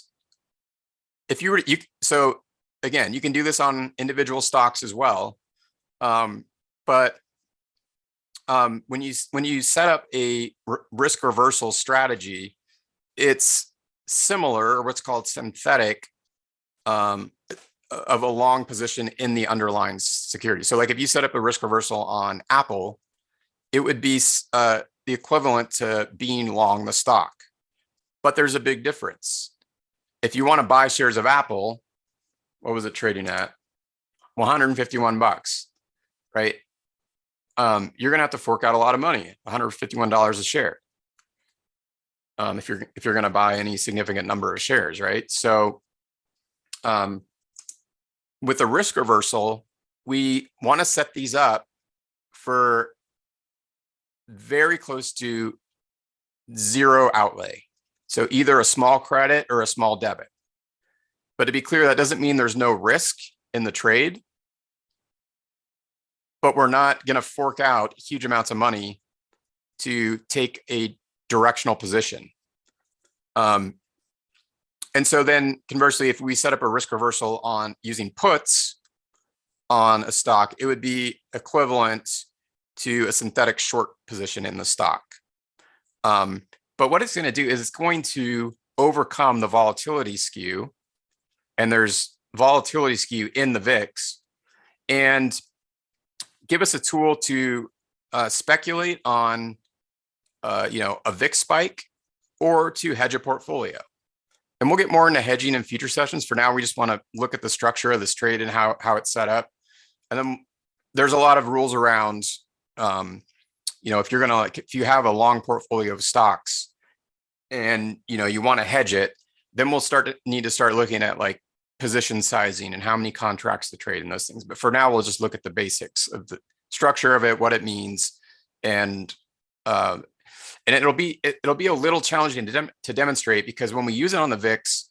[SPEAKER 2] if you were, so again, you can do this on individual stocks as well. But when you set up a risk reversal strategy, it's similar, or what's called synthetic, of a long position in the underlying security. So like if you set up a risk reversal on Apple, it would be the equivalent to being long the stock. But there's a big difference. If you want to buy shares of Apple, what was it trading at? $151, right? You're going to have to fork out a lot of money, $151 a share. If you're going to buy any significant number of shares, right? So with a risk reversal, we want to set these up for very close to zero outlay. So either a small credit or a small debit. But to be clear, that doesn't mean there's no risk in the trade. But we're not going to fork out huge amounts of money to take a directional position. And so then conversely, if we set up a risk reversal on using puts on a stock, it would be equivalent to a synthetic short position in the stock. But what it's going to do is it's going to overcome the volatility skew. And there's volatility skew in the VIX. And give us a tool to speculate on, a VIX spike or to hedge a portfolio. And we'll get more into hedging in future sessions. For now, we just want to look at the structure of this trade and how it's set up. And then there's a lot of rules around, if you're gonna if you have a long portfolio of stocks and you want to hedge it, then we'll need to start looking at like position sizing and how many contracts to trade and those things. But for now, we'll just look at the basics of the structure of it, what it means, and it'll be a little challenging to demonstrate, because when we use it on the VIX,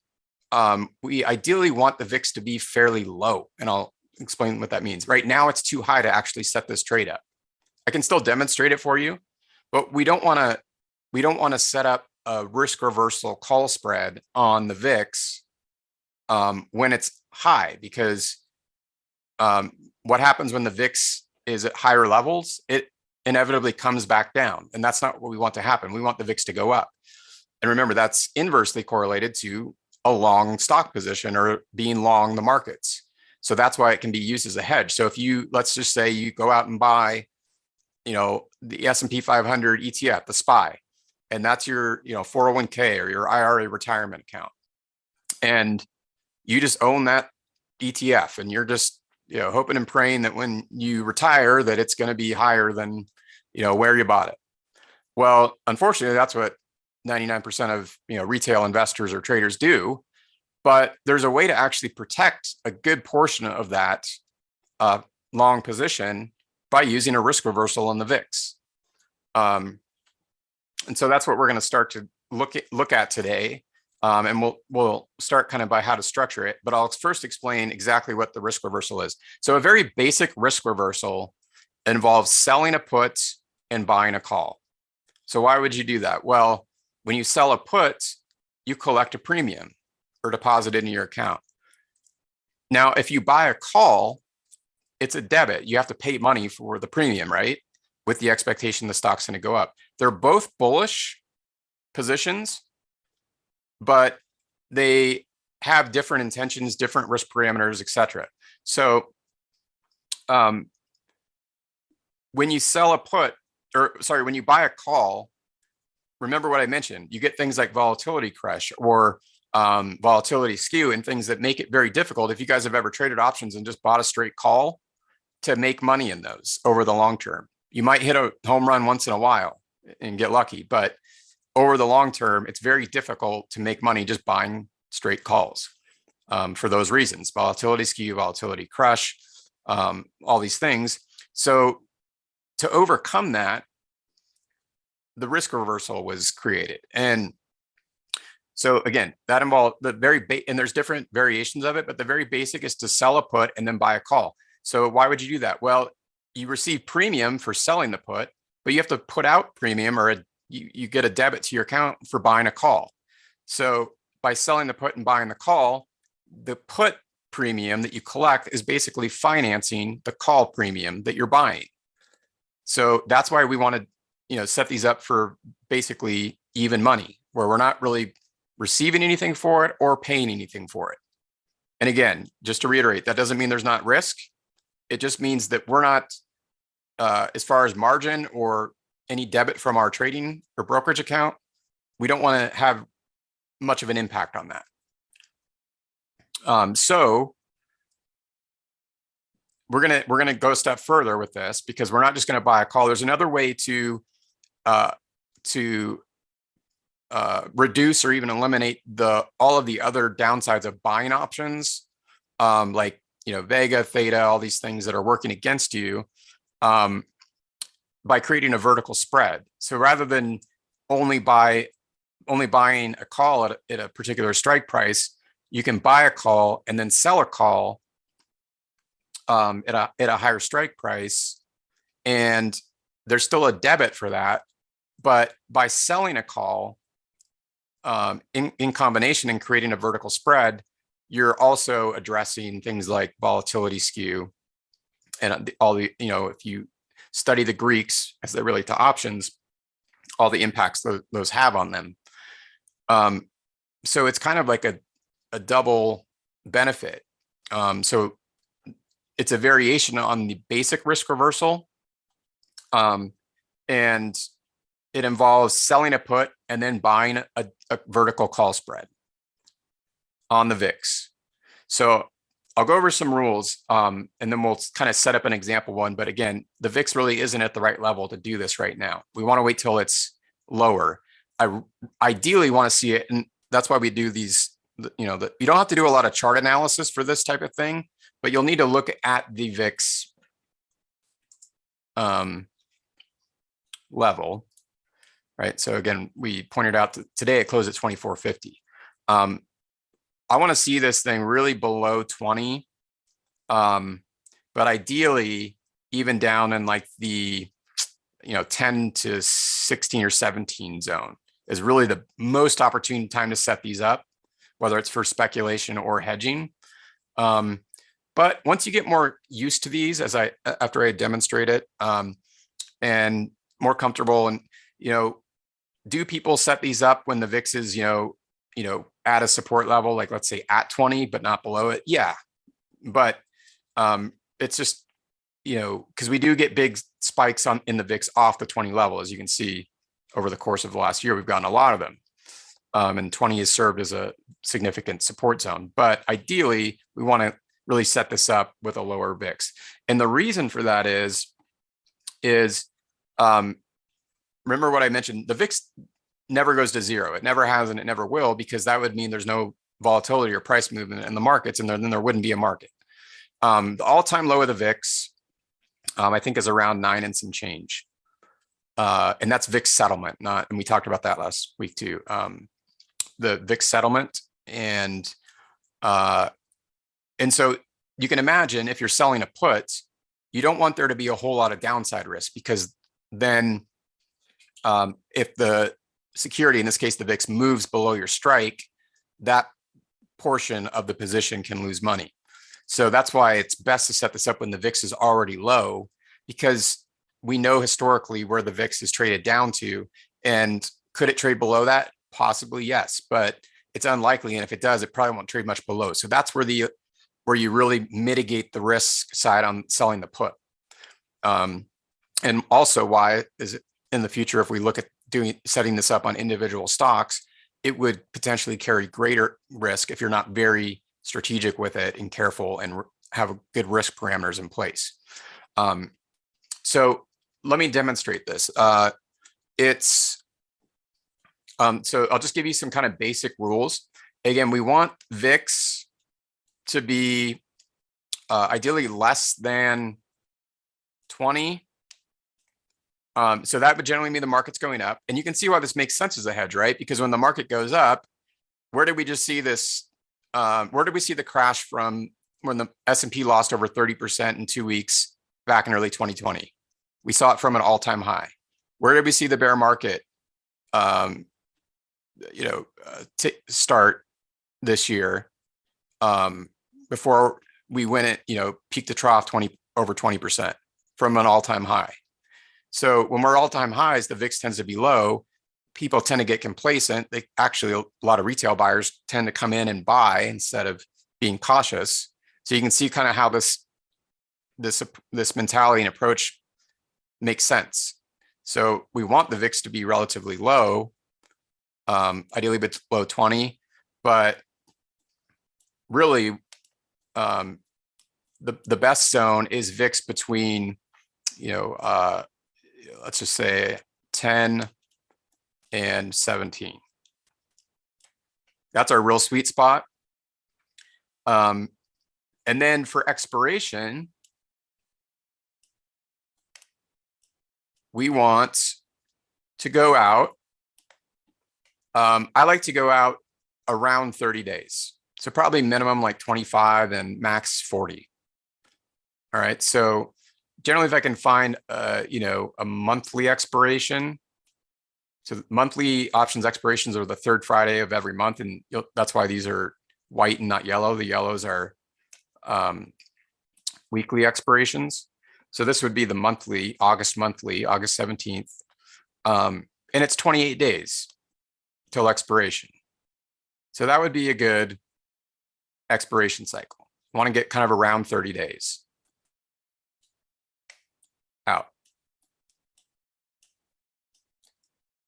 [SPEAKER 2] we ideally want the VIX to be fairly low, and I'll explain what that means. Right now, it's too high to actually set this trade up. I can still demonstrate it for you, but we don't want to set up a risk reversal call spread on the VIX when it's high, because what happens when the VIX is at higher levels, it inevitably comes back down, and that's not what we want to happen. We want the VIX to go up. And remember, that's inversely correlated to a long stock position or being long the markets. So that's why it can be used as a hedge. So if let's just say you go out and buy, the S&P 500 ETF, the SPY, and that's your, 401k or your IRA retirement account, and you just own that ETF, and you're just, hoping and praying that when you retire that it's going to be higher than, where you bought it. Well, unfortunately, that's what 99% of, retail investors or traders do. But there's a way to actually protect a good portion of that long position by using a risk reversal on the VIX. And so that's what we're going to start to look at today. And we'll start kind of by how to structure it, but I'll first explain exactly what the risk reversal is. So a very basic risk reversal involves selling a put and buying a call. So why would you do that? Well, when you sell a put, you collect a premium or deposit it into your account. Now, if you buy a call, it's a debit. You have to pay money for the premium, right? With the expectation the stock's going to go up. They're both bullish positions, but they have different intentions, different risk parameters, etc. So when you sell a put, when you buy a call, remember what I mentioned. You get things like volatility crush or volatility skew, and things that make it very difficult. If you guys have ever traded options and just bought a straight call, to make money in those over the long term. You might hit a home run once in a while and get lucky, but over the long term, it's very difficult to make money just buying straight calls for those reasons: volatility skew, volatility crush, all these things. So to overcome that, the risk reversal was created. And so again, that involved and there's different variations of it, but the very basic is to sell a put and then buy a call. So why would you do that? Well, you receive premium for selling the put, but you have to put out premium, or you get a debit to your account for buying a call. So by selling the put and buying the call, the put premium that you collect is basically financing the call premium that you're buying. So that's why we want to, set these up for basically even money, where we're not really receiving anything for it or paying anything for it. And again, just to reiterate, that doesn't mean there's not risk. It just means that we're not, as far as margin or any debit from our trading or brokerage account, we don't want to have much of an impact on that. So we're gonna go a step further with this, because we're not just going to buy a call. There's another way to reduce or even eliminate all of the other downsides of buying options, like Vega, Theta, all these things that are working against you, by creating a vertical spread. So rather than only buying a call at a particular strike price, you can buy a call and then sell a call at a higher strike price, and there's still a debit for that. But by selling a call in combination and creating a vertical spread, you're also addressing things like volatility skew and all the, if you study the Greeks as they relate to options, all the impacts those have on them. So it's kind of like a double benefit. So it's a variation on the basic risk reversal. And it involves selling a put and then buying a vertical call spread. on the VIX. So I'll go over some rules and then we'll kind of set up an example one. But again, the VIX really isn't at the right level to do this right now. We want to wait till it's lower. I ideally want to see it. And that's why we do these, you know, you don't have to do a lot of chart analysis for this type of thing, but you'll need to look at the VIX level, right? So again, we pointed out that today it closed at 2450. I want to see this thing really below 20, but ideally even down in like the 10 to 16 or 17 zone is really the most opportune time to set these up, whether it's for speculation or hedging. But once you get more used to these, after I demonstrate it, and more comfortable, and do people set these up when the VIX is at a support level, like let's say at 20 but not below it? Yeah, but it's just because we do get big spikes in the VIX off the 20 level. As you can see over the course of the last year, we've gotten a lot of them, and 20 has served as a significant support zone. But ideally we want to really set this up with a lower VIX, and the reason for that is remember what I mentioned. The VIX never goes to zero. It never has, and it never will, because that would mean there's no volatility or price movement in the markets, and then there wouldn't be a market. The all-time low of the VIX, I think, is around 9 and some change, and that's VIX settlement. And we talked about that last week too. The VIX settlement, and so you can imagine if you're selling a put, you don't want there to be a whole lot of downside risk, because then if the security, in this case the VIX, moves below your strike, that portion of the position can lose money. So that's why it's best to set this up when the VIX is already low, because we know historically where the VIX is traded down to. And could it trade below that? Possibly, yes, but it's unlikely. And if it does, it probably won't trade much below. So that's where you really mitigate the risk side on selling the put. And also why is it in the future, if we look at setting this up on individual stocks, it would potentially carry greater risk if you're not very strategic with it and careful and have good risk parameters in place. So let me demonstrate this. So I'll just give you some kind of basic rules. Again, we want VIX to be ideally less than 20. So that would generally mean the market's going up. And you can see why this makes sense as a hedge, right? Because when the market goes up, where did we just see this? Where did we see the crash from when the S&P lost over 30% in 2 weeks back in early 2020? We saw it from an all-time high. Where did we see the bear market start this year, before we went at peak to trough over 20% from an all-time high? So when we're all-time highs, the VIX tends to be low. People tend to get complacent. A lot of retail buyers tend to come in and buy instead of being cautious. So you can see kind of how this mentality and approach makes sense. So we want the VIX to be relatively low, ideally below 20, but really the best zone is VIX between let's just say 10 and 17. That's our real sweet spot. And then for expiration, we want to go out. I like to go out around 30 days. So probably minimum like 25 and max 40. All right. So generally, if I can find a monthly expiration, so monthly options expirations are the third Friday of every month, and that's why these are white and not yellow. The yellows are weekly expirations. So this would be the monthly, August 17th, and it's 28 days till expiration. So that would be a good expiration cycle. You want to get kind of around 30 days out.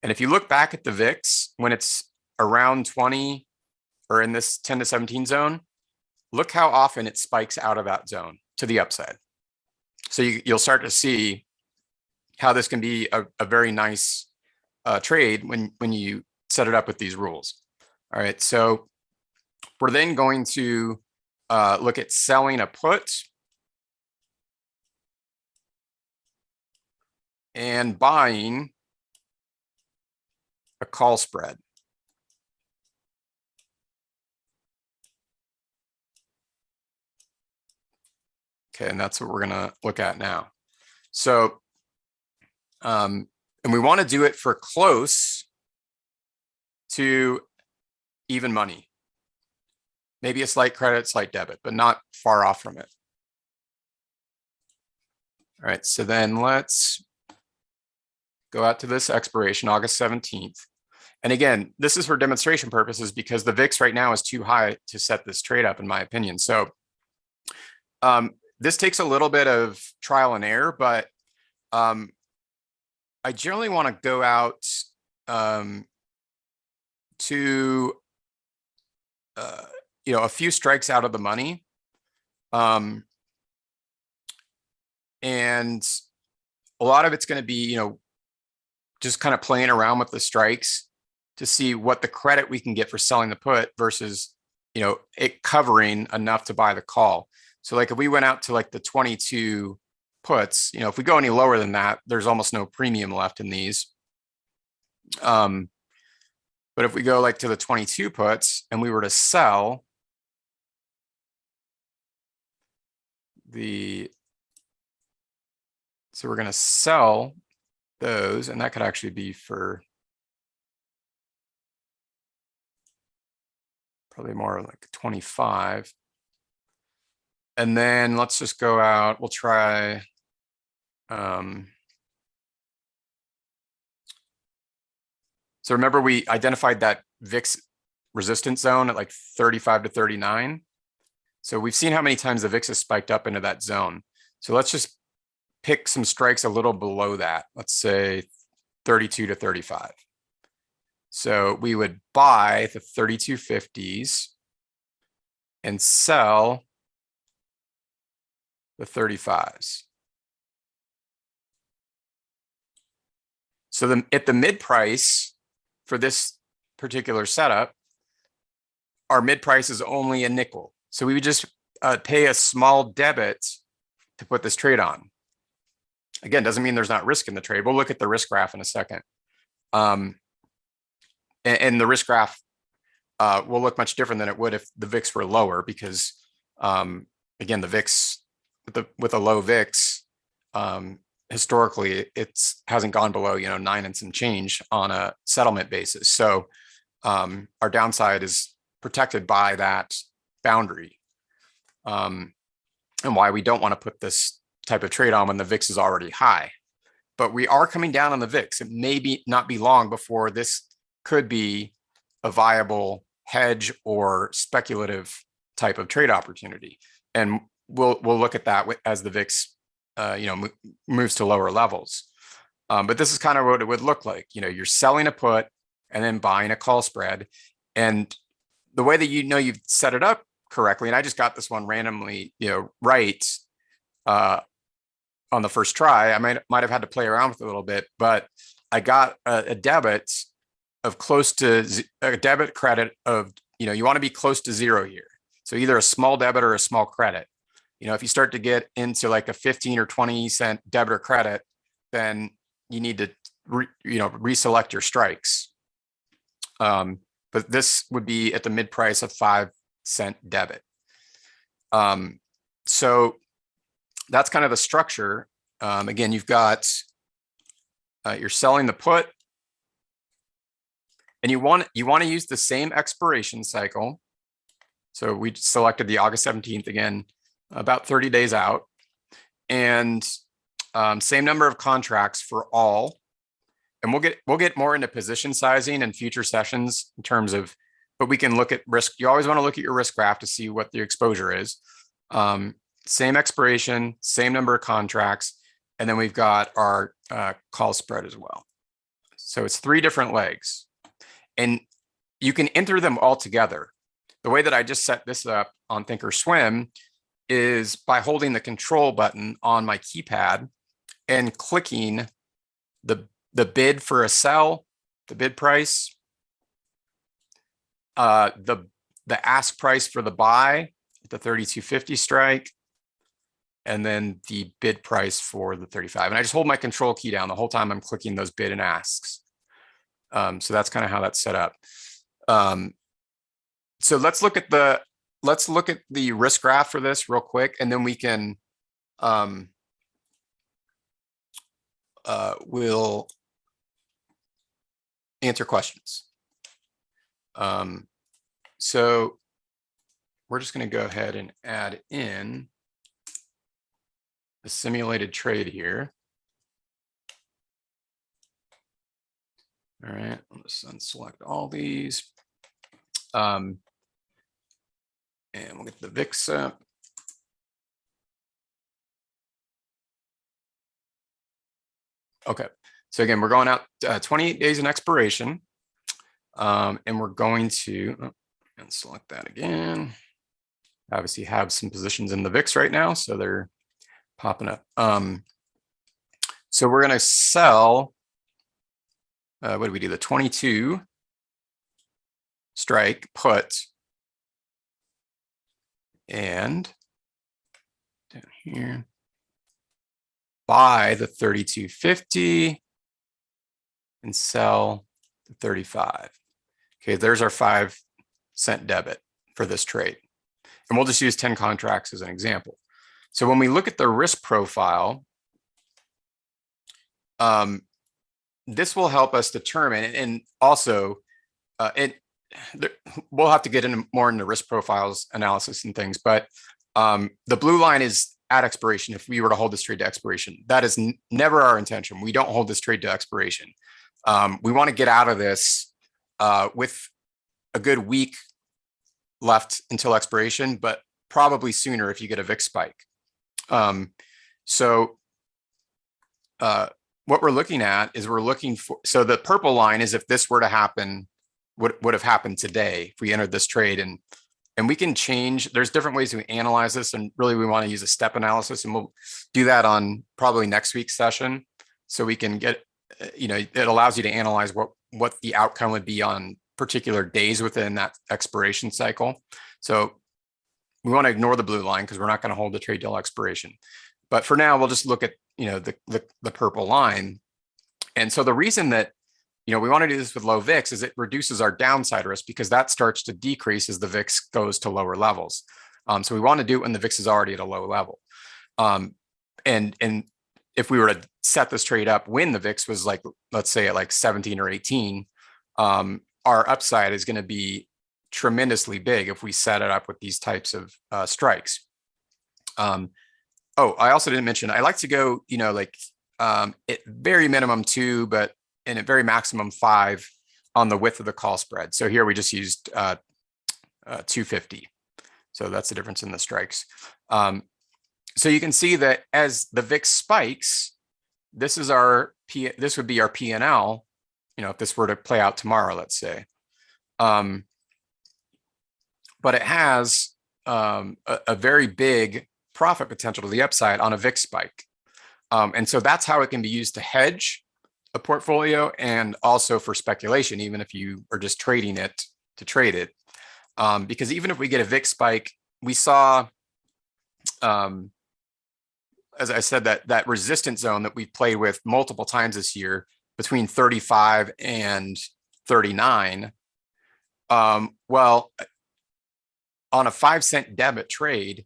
[SPEAKER 2] And if you look back at the VIX, when it's around 20, or in this 10 to 17 zone, look how often it spikes out of that zone to the upside. So you'll start to see how this can be a very nice trade when you set it up with these rules. All right, so we're then going to look at selling a put and buying a call spread. Okay, and that's what we're gonna look at now. So, and we want to do it for close to even money. Maybe a slight credit, slight debit, but not far off from it. All right, so then let's go out to this expiration, August 17th. And again, this is for demonstration purposes because the VIX right now is too high to set this trade up, in my opinion. So this takes a little bit of trial and error, but I generally want to go out to a few strikes out of the money, and a lot of it's going to be just kind of playing around with the strikes to see what the credit we can get for selling the put versus it covering enough to buy the call. So like if we went out to like the 22 puts, if we go any lower than that, there's almost no premium left in these. But if we go like to the 22 puts and we were to sell so we're going to sell those, and that could actually be for probably more like 25. And then let's just go out, we'll try so remember we identified that VIX resistance zone at like 35 to 39. So we've seen how many times the VIX has spiked up into that zone. So let's just pick some strikes a little below that. Let's say 32 to 35. So we would buy the 3250s and sell the 35s. So at the mid price for this particular setup, our mid price is only a nickel. So we would just pay a small debit to put this trade on. Again, doesn't mean there's not risk in the trade. We'll look at the risk graph in a second. And the risk graph will look much different than it would if the VIX were lower because, again, the VIX, with a low VIX, historically, it hasn't gone below 9 and some change on a settlement basis. So our downside is protected by that boundary, and why we don't want to put this type of trade on when the VIX is already high. But we are coming down on the VIX. It may not be long before this could be a viable hedge or speculative type of trade opportunity, and we'll look at that as the VIX moves to lower levels. But this is kind of what it would look like. You're selling a put and then buying a call spread, and the way that you've set it up correctly, and I just got this one randomly right on the first try. I might have had to play around with it a little bit, but I got a debit of close to a debit credit of you want to be close to zero here. So either a small debit or a small credit. If you start to get into like a 15 or 20 cent debit or credit, then you need to reselect your strikes. But this would be at the mid price of 5-cent debit. So that's kind of the structure. Again, you've got you're selling the put, and you want to use the same expiration cycle. So we selected the August 17th again, about 30 days out, and same number of contracts for all. And we'll get more into position sizing and future sessions in terms of, but we can look at risk. You always want to look at your risk graph to see what the exposure is. Same expiration, same number of contracts, and then we've got our call spread as well. So it's 3 different legs, and you can enter them all together. the way that I just set this up on Thinkorswim is by holding the control button on my keypad and clicking the bid for a sell, the bid price, the ask price for the buy, the 32.50 strike, and then the bid price for the 35. And I just hold my control key down the whole time I'm clicking those bid and asks. So that's kind of how that's set up. So let's look at the risk graph for this real quick, and then we can we'll answer questions. So we're just going to go ahead and add in the simulated trade here. All right, let's unselect all these. And we'll get the VIX up. Okay, so again, we're going out 28 days in expiration. And we're going to and select that again. Obviously have some positions in the VIX right now, so they're popping up. So we're going to sell, what do we do? The 22 strike put, and down here, buy the 32.50 and sell the 35. Okay, there's our 5-cent debit for this trade. And we'll just use 10 contracts as an example. So when we look at the risk profile, this will help us determine, and also we'll have to get into more into risk profiles analysis and things, but the blue line is at expiration. If we were to hold this trade to expiration, that is never our intention. We don't hold this trade to expiration. We want to get out of this with a good week left until expiration, but probably sooner if you get a VIX spike. So what we're looking at is we're looking for, so the purple line is if this were to happen, would have happened today if we entered this trade, and we can change, there's different ways to analyze this, and really we want to use a step analysis, and we'll do that on probably next week's session. So we can get, it allows you to analyze what the outcome would be on particular days within that expiration cycle. So we want to ignore the blue line because we're not going to hold the trade till expiration. But for now, we'll just look at, the purple line. And so the reason that, we want to do this with low VIX is it reduces our downside risk, because that starts to decrease as the VIX goes to lower levels. So we want to do it when the VIX is already at a low level. And if we were to set this trade up when the VIX was like, let's say at like 17 or 18, our upside is going to be tremendously big if we set it up with these types of strikes. Oh, I also didn't mention, I like to go, at very minimum 2, but and at very maximum 5 on the width of the call spread. So here we just used 250. So that's the difference in the strikes. So you can see that as the VIX spikes, this is this would be our P&L, if this were to play out tomorrow, let's say. But it has a very big profit potential to the upside on a VIX spike. And so that's how it can be used to hedge a portfolio, and also for speculation, even if you are just trading it to trade it. Because even if we get a VIX spike, we saw, as I said, that resistance zone that we played with multiple times this year between 35 and 39. Well, on a 5-cent debit trade,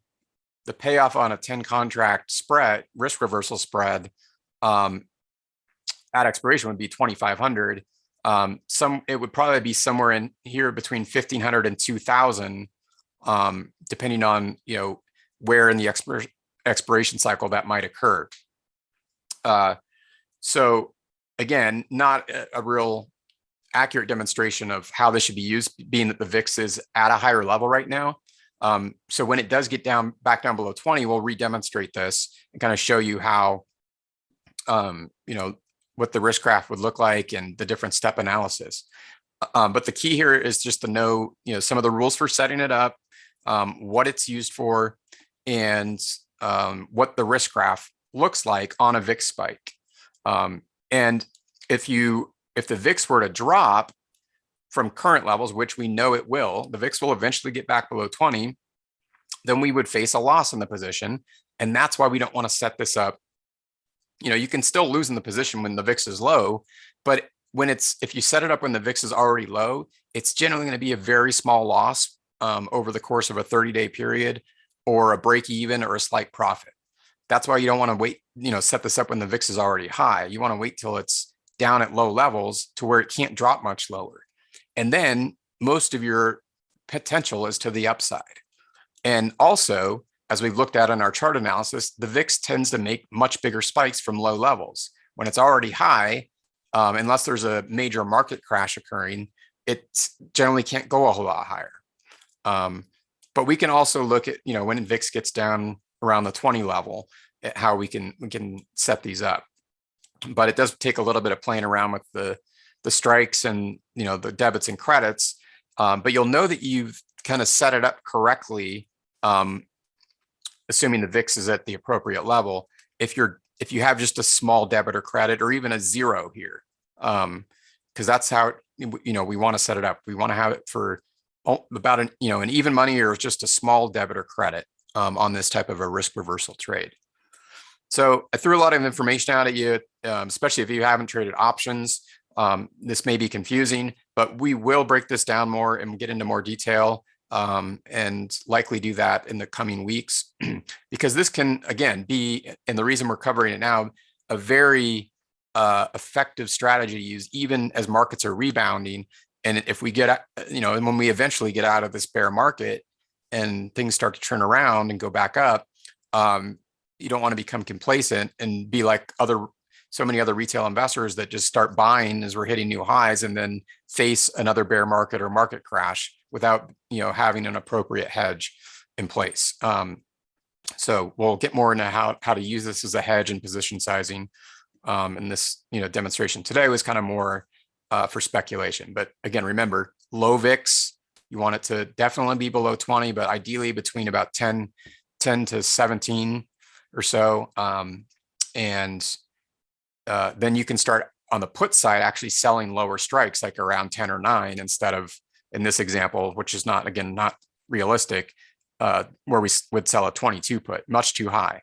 [SPEAKER 2] the payoff on a 10 contract spread, risk reversal spread, at expiration would be 2,500. It would probably be somewhere in here between 1,500 and 2,000, depending on where in the expiration cycle that might occur. So again, not a real accurate demonstration of how this should be used, being that the VIX is at a higher level right now. So when it does get back down below 20, we'll re-demonstrate this and kind of show you how, what the risk graph would look like and the different step analysis. But the key here is just to know, some of the rules for setting it up, what it's used for, and what the risk graph looks like on a VIX spike. And if the VIX were to drop from current levels, which we know it will, the VIX will eventually get back below 20, then we would face a loss in the position. And that's why we don't want to set this up. You can still lose in the position when the VIX is low, but if you set it up when the VIX is already low, it's generally going to be a very small loss over the course of a 30-day period, or a break even, or a slight profit. That's why you don't want to wait, set this up when the VIX is already high. You want to wait till it's down at low levels to where it can't drop much lower. And then most of your potential is to the upside. And also, as we've looked at in our chart analysis, the VIX tends to make much bigger spikes from low levels. When it's already high, unless there's a major market crash occurring, it generally can't go a whole lot higher. But we can also look at, when VIX gets down around the 20 level, at how we can set these up. But it does take a little bit of playing around with the strikes and, the debits and credits. But you'll know that you've kind of set it up correctly, assuming the VIX is at the appropriate level. If you have just a small debit or credit, or even a zero here, because that's how, we want to set it up. We want to have it for about an even money, or just a small debit or credit on this type of a risk reversal trade. So I threw a lot of information out at you, especially if you haven't traded options. This may be confusing, but we will break this down more and get into more detail, and likely do that in the coming weeks, because this can, again, be, and the reason we're covering it now, a very effective strategy to use even as markets are rebounding. And if we get, and when we eventually get out of this bear market and things start to turn around and go back up, you don't want to become complacent and be like so many other retail investors that just start buying as we're hitting new highs, and then face another bear market or market crash without, having an appropriate hedge in place. So we'll get more into how to use this as a hedge and position sizing. And this, demonstration today was kind of more for speculation. But again, remember, low VIX, you want it to definitely be below 20, but ideally between about 10 to 17 or so. And then you can start on the put side actually selling lower strikes, like around 10 or 9, instead of, in this example, which is not realistic, where we would sell a 22 put, much too high,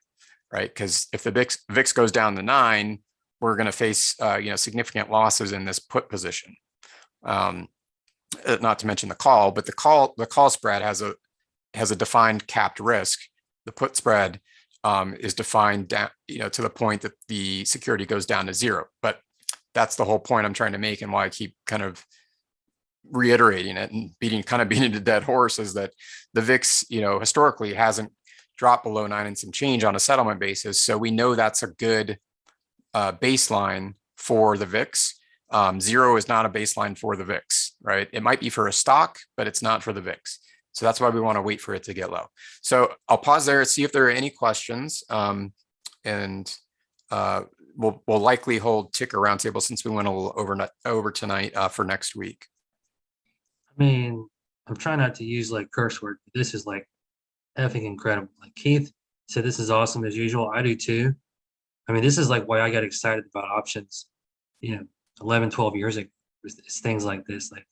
[SPEAKER 2] right? Because if the VIX goes down to 9, we're going to face significant losses in this put position. Not to mention the call, but the call spread has a defined capped risk. The put spread is defined down, to the point that the security goes down to 0. But that's the whole point I'm trying to make, and why I keep kind of reiterating it and beating a dead horse, is that the VIX, historically hasn't dropped below 9 and some change on a settlement basis. So we know that's a good baseline for the VIX. 0 is not a baseline for the VIX, right? It might be for a stock, but it's not for the VIX. So that's why we want to wait for it to get low. So I'll pause there and see if there are any questions. And we'll likely hold ticker roundtable, since we went a little over tonight, for next week.
[SPEAKER 1] I mean, I'm trying not to use like curse word, but this is like effing incredible. Like Keith said, this is awesome as usual. I do too. I mean, this is like why I got excited about options, 11, 12 years ago. It's things like this. Like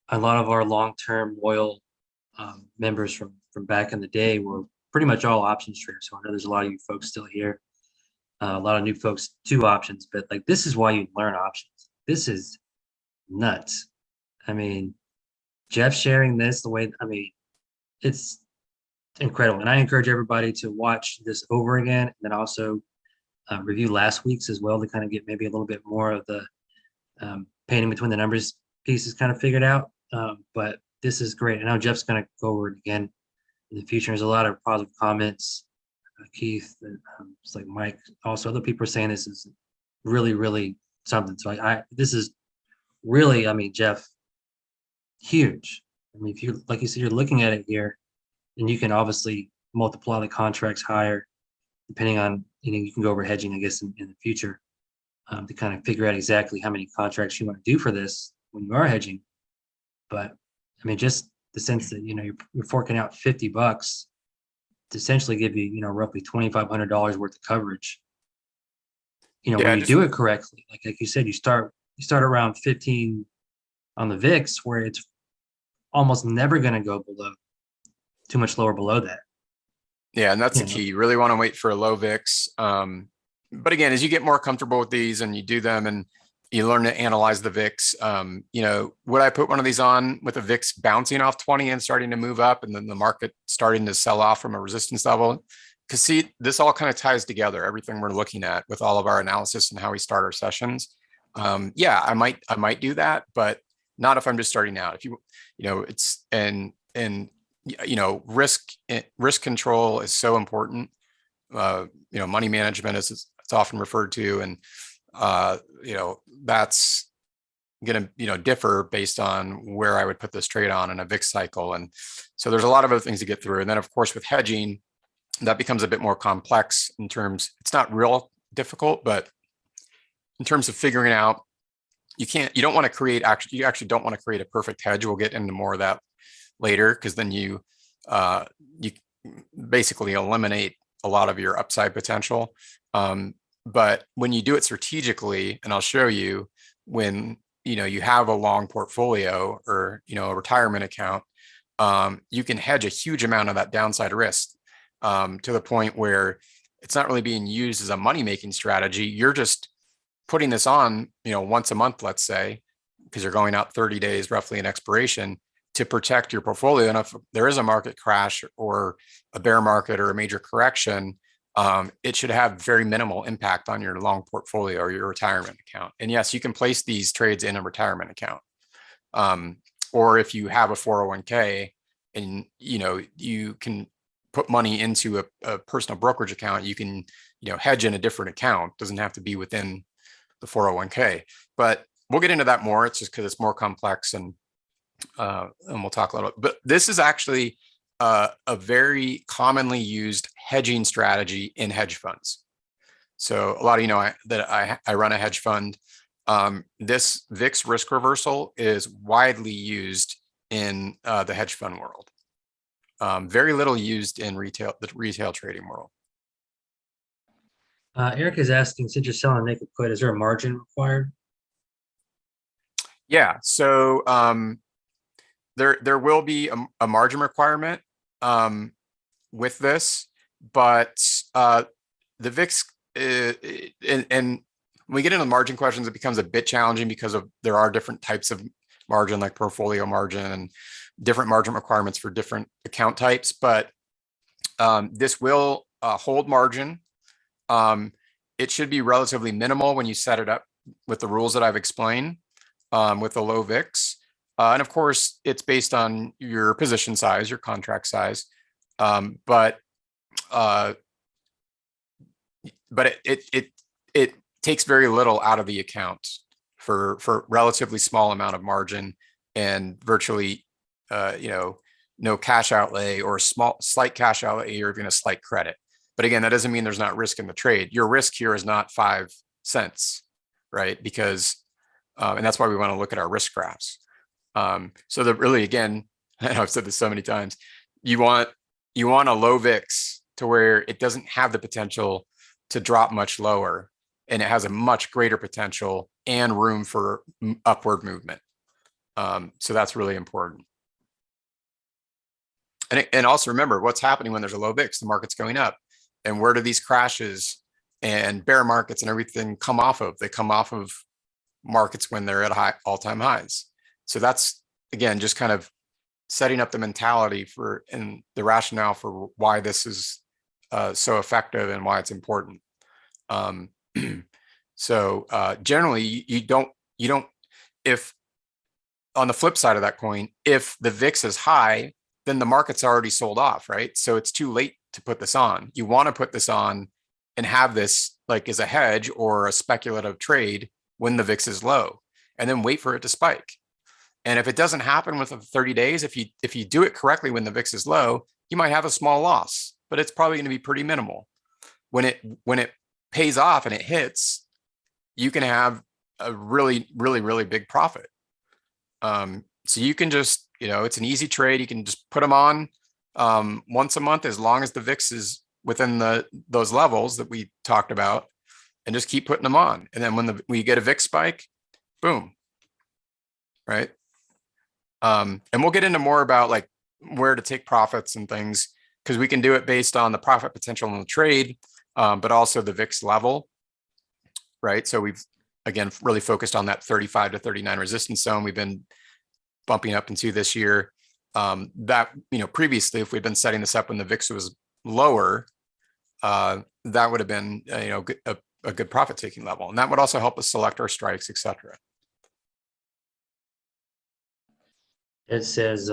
[SPEAKER 1] a lot of our long-term loyal members from back in the day were pretty much all options traders. So I know there's a lot of you folks still here, a lot of new folks to options, but like this is why you learn options. This is nuts. I mean, Jeff sharing this the way, it's incredible. And I encourage everybody to watch this over again, and then also review last week's as well, to kind of get maybe a little bit more of the painting between the numbers pieces kind of figured out. But this is great. I know Jeff's going to go over it again in the future. There's a lot of positive comments. Keith, it's like Mike, also other people are saying this is really, really something. So this is really, Jeff, huge. If you, like you said, you're looking at it here, and you can obviously multiply the contracts higher, depending on, you can go over hedging, I guess, in the future, to kind of figure out exactly how many contracts you want to do for this. when you are hedging. But I mean, just the sense that, you're forking out $50 to essentially give you, roughly $2,500 worth of coverage. When
[SPEAKER 2] Yeah,
[SPEAKER 1] you do it correctly, like you said, you start around 15 on the VIX, where it's almost never going to go below too much lower below that.
[SPEAKER 2] yeah, and that's
[SPEAKER 1] You
[SPEAKER 2] the
[SPEAKER 1] know,
[SPEAKER 2] key. You really want to wait for a low VIX. But again, as you get more comfortable with these and you do them and you learn to analyze the VIX, would I put one of these on with a VIX bouncing off 20 and starting to move up and then the market starting to sell off from a resistance level? Because see, this all kind of ties together, everything we're looking at with all of our analysis and how we start our sessions. Yeah, I might do that, but not if I'm just starting out. If it's risk control is so important. Money management is it's often referred to, and that's going to differ based on where I would put this trade on in a VIX cycle. And so there's a lot of other things to get through. And then of course with hedging, that becomes a bit more complex in terms, it's not real difficult, but in terms of figuring out, you don't want to create, you actually don't want to create a perfect hedge. We'll get into more of that later, because then you basically eliminate a lot of your upside potential. But when you do it strategically, and I'll show you, when you have a long portfolio or a retirement account, you can hedge a huge amount of that downside risk, to the point where it's not really being used as a money-making strategy. You're just putting this on, once a month, let's say, because you're going out 30 days roughly in expiration, to protect your portfolio. And if there is a market crash or a bear market or a major correction, it should have very minimal impact on your long portfolio or your retirement account. And yes, you can place these trades in a retirement account. Or if you have a 401k and you can put money into a personal brokerage account, you can hedge in a different account. It doesn't have to be within the 401k. But we'll get into that more. It's just because it's more complex, and we'll talk a little. But this is actually a very commonly used hedging strategy in hedge funds. So a lot of I run a hedge fund. This VIX risk reversal is widely used in the hedge fund world. Very little used in the retail trading world.
[SPEAKER 1] Eric is asking, since you're selling a naked put, is there a margin required?
[SPEAKER 2] Yeah, so there will be a margin requirement with this, but the VIX and when we get into margin questions, it becomes a bit challenging because there are different types of margin, like portfolio margin, and different margin requirements for different account types. But this will hold margin. It should be relatively minimal when you set it up with the rules that I've explained, with the low VIX. And of course, it's based on your position size, your contract size. But it takes very little out of the account for relatively small amount of margin, and virtually no cash outlay, or slight cash outlay, or even a slight credit. But again, that doesn't mean there's not risk in the trade. Your risk here is not 5 cents, right? Because and that's why we want to look at our risk graphs. So that really, again, I know I've said this so many times, you want a low VIX to where it doesn't have the potential to drop much lower, and it has a much greater potential and room for upward movement. So that's really important. And also remember what's happening when there's a low VIX. The market's going up. And where do these crashes and bear markets and everything come off of? They come off of markets when they're at all-time highs. So that's, again, just kind of setting up the mentality and the rationale for why this is so effective and why it's important. So generally, you don't, if on the flip side of that coin, if the VIX is high, then the market's already sold off, right? So it's too late to put this on. You want to put this on and have this like as a hedge or a speculative trade when the VIX is low, and then wait for it to spike. And if it doesn't happen within 30 days, if you do it correctly when the VIX is low, you might have a small loss, but it's probably going to be pretty minimal. When it pays off and it hits, you can have a really, really, really big profit. So you can just, it's an easy trade. You can just put them on once a month, as long as the VIX is within those levels that we talked about, and just keep putting them on. And then when we get a VIX spike, boom, right? And we'll get into more about like where to take profits and things, because we can do it based on the profit potential in the trade, but also the VIX level, right? So we've, again, really focused on that 35 to 39 resistance zone we've been bumping up into this year. That, previously, if we'd been setting this up when the VIX was lower, that would have been, a good profit taking level. And that would also help us select our strikes, etc.
[SPEAKER 1] It says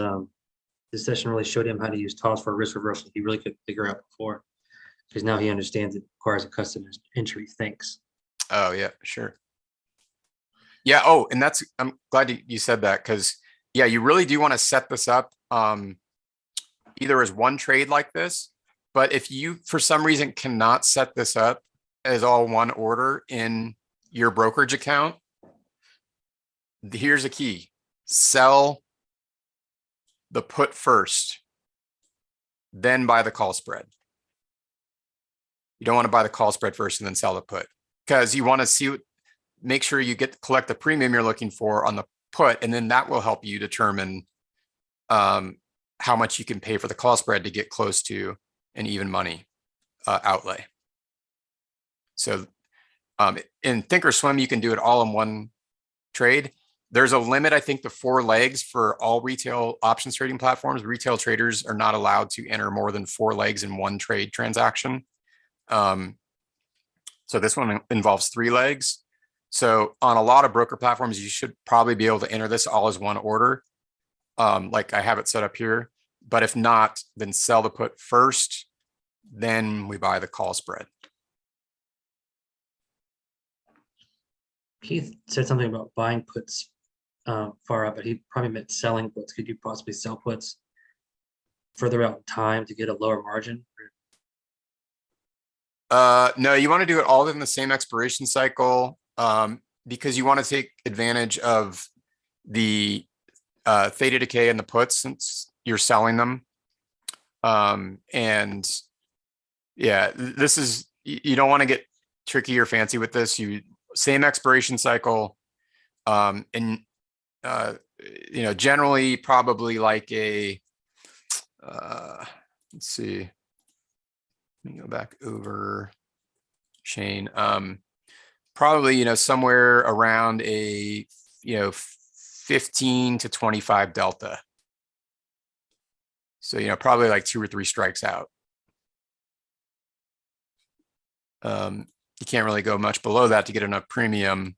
[SPEAKER 1] this session really showed him how to use toss for risk reversal. He really couldn't figure out before, because now he understands it requires a custom entry. Thanks.
[SPEAKER 2] Oh yeah, sure. Yeah. Oh, and I'm glad you said that, because yeah, you really do want to set this up either as one trade like this, but if you for some reason cannot set this up as all one order in your brokerage account, here's a key: sell the put first, then buy the call spread. You don't want to buy the call spread first and then sell the put, because you want to make sure you collect the premium you're looking for on the put, and then that will help you determine how much you can pay for the call spread to get close to an even money outlay. So in Thinkorswim, you can do it all in one trade. There's a limit, I think, to 4 legs for all retail options trading platforms. Retail traders are not allowed to enter more than 4 legs in one trade transaction. So this one involves 3 legs. So on a lot of broker platforms, you should probably be able to enter this all as one order, like I have it set up here. But if not, then sell the put first, then we buy the call spread.
[SPEAKER 1] Keith said something about buying puts far out, but he probably meant selling puts. Could you possibly sell puts further out in time to get a lower margin?
[SPEAKER 2] No, you want to do it all in the same expiration cycle, because you want to take advantage of the theta decay in the puts since you're selling them. And yeah, you don't want to get tricky or fancy with this. Same expiration cycle, and generally probably like a let's see. Let me go back over chain. Probably, somewhere around a, 15 to 25 delta. So, probably like 2 or 3 strikes out. You can't really go much below that to get enough premium.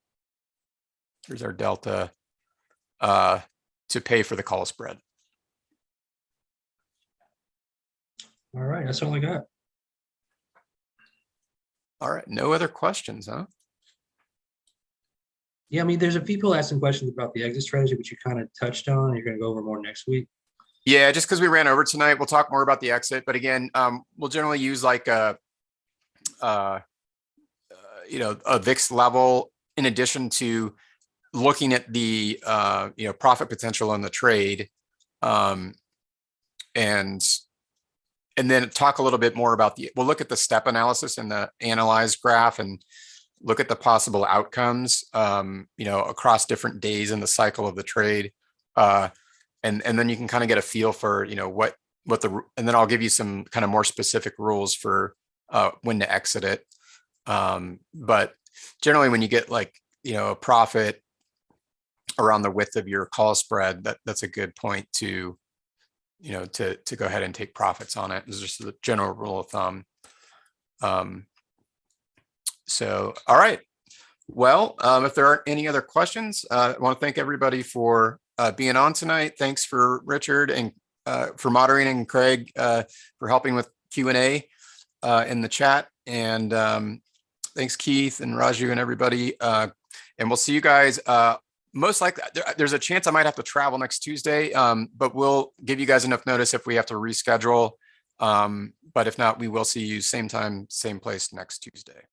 [SPEAKER 2] Here's our delta to pay for the call spread.
[SPEAKER 1] All right, that's all I got.
[SPEAKER 2] All right, no other questions, huh?
[SPEAKER 1] Yeah, I mean, there's people asking questions about the exit strategy, which you kind of touched on. You're going to go over more next week.
[SPEAKER 2] Yeah, just because we ran over tonight, we'll talk more about the exit. But again, we'll generally use like a VIX level in addition to looking at the profit potential in the trade, and then talk a little bit more about we'll look at the step analysis and the analyze graph and look at the possible outcomes, across different days in the cycle of the trade. And then you can kind of get a feel for, and then I'll give you some kind of more specific rules for when to exit it. But generally when you get like, a profit around the width of your call spread, that's a good point to go ahead and take profits on it. This is just the general rule of thumb. So, all right. Well, if there aren't any other questions, I want to thank everybody for being on tonight. Thanks for Richard and for moderating, and Craig for helping with Q&A in the chat. And thanks Keith and Raju and everybody. And we'll see you guys. Most likely, there's a chance I might have to travel next Tuesday, but we'll give you guys enough notice if we have to reschedule. But if not, we will see you same time, same place next Tuesday.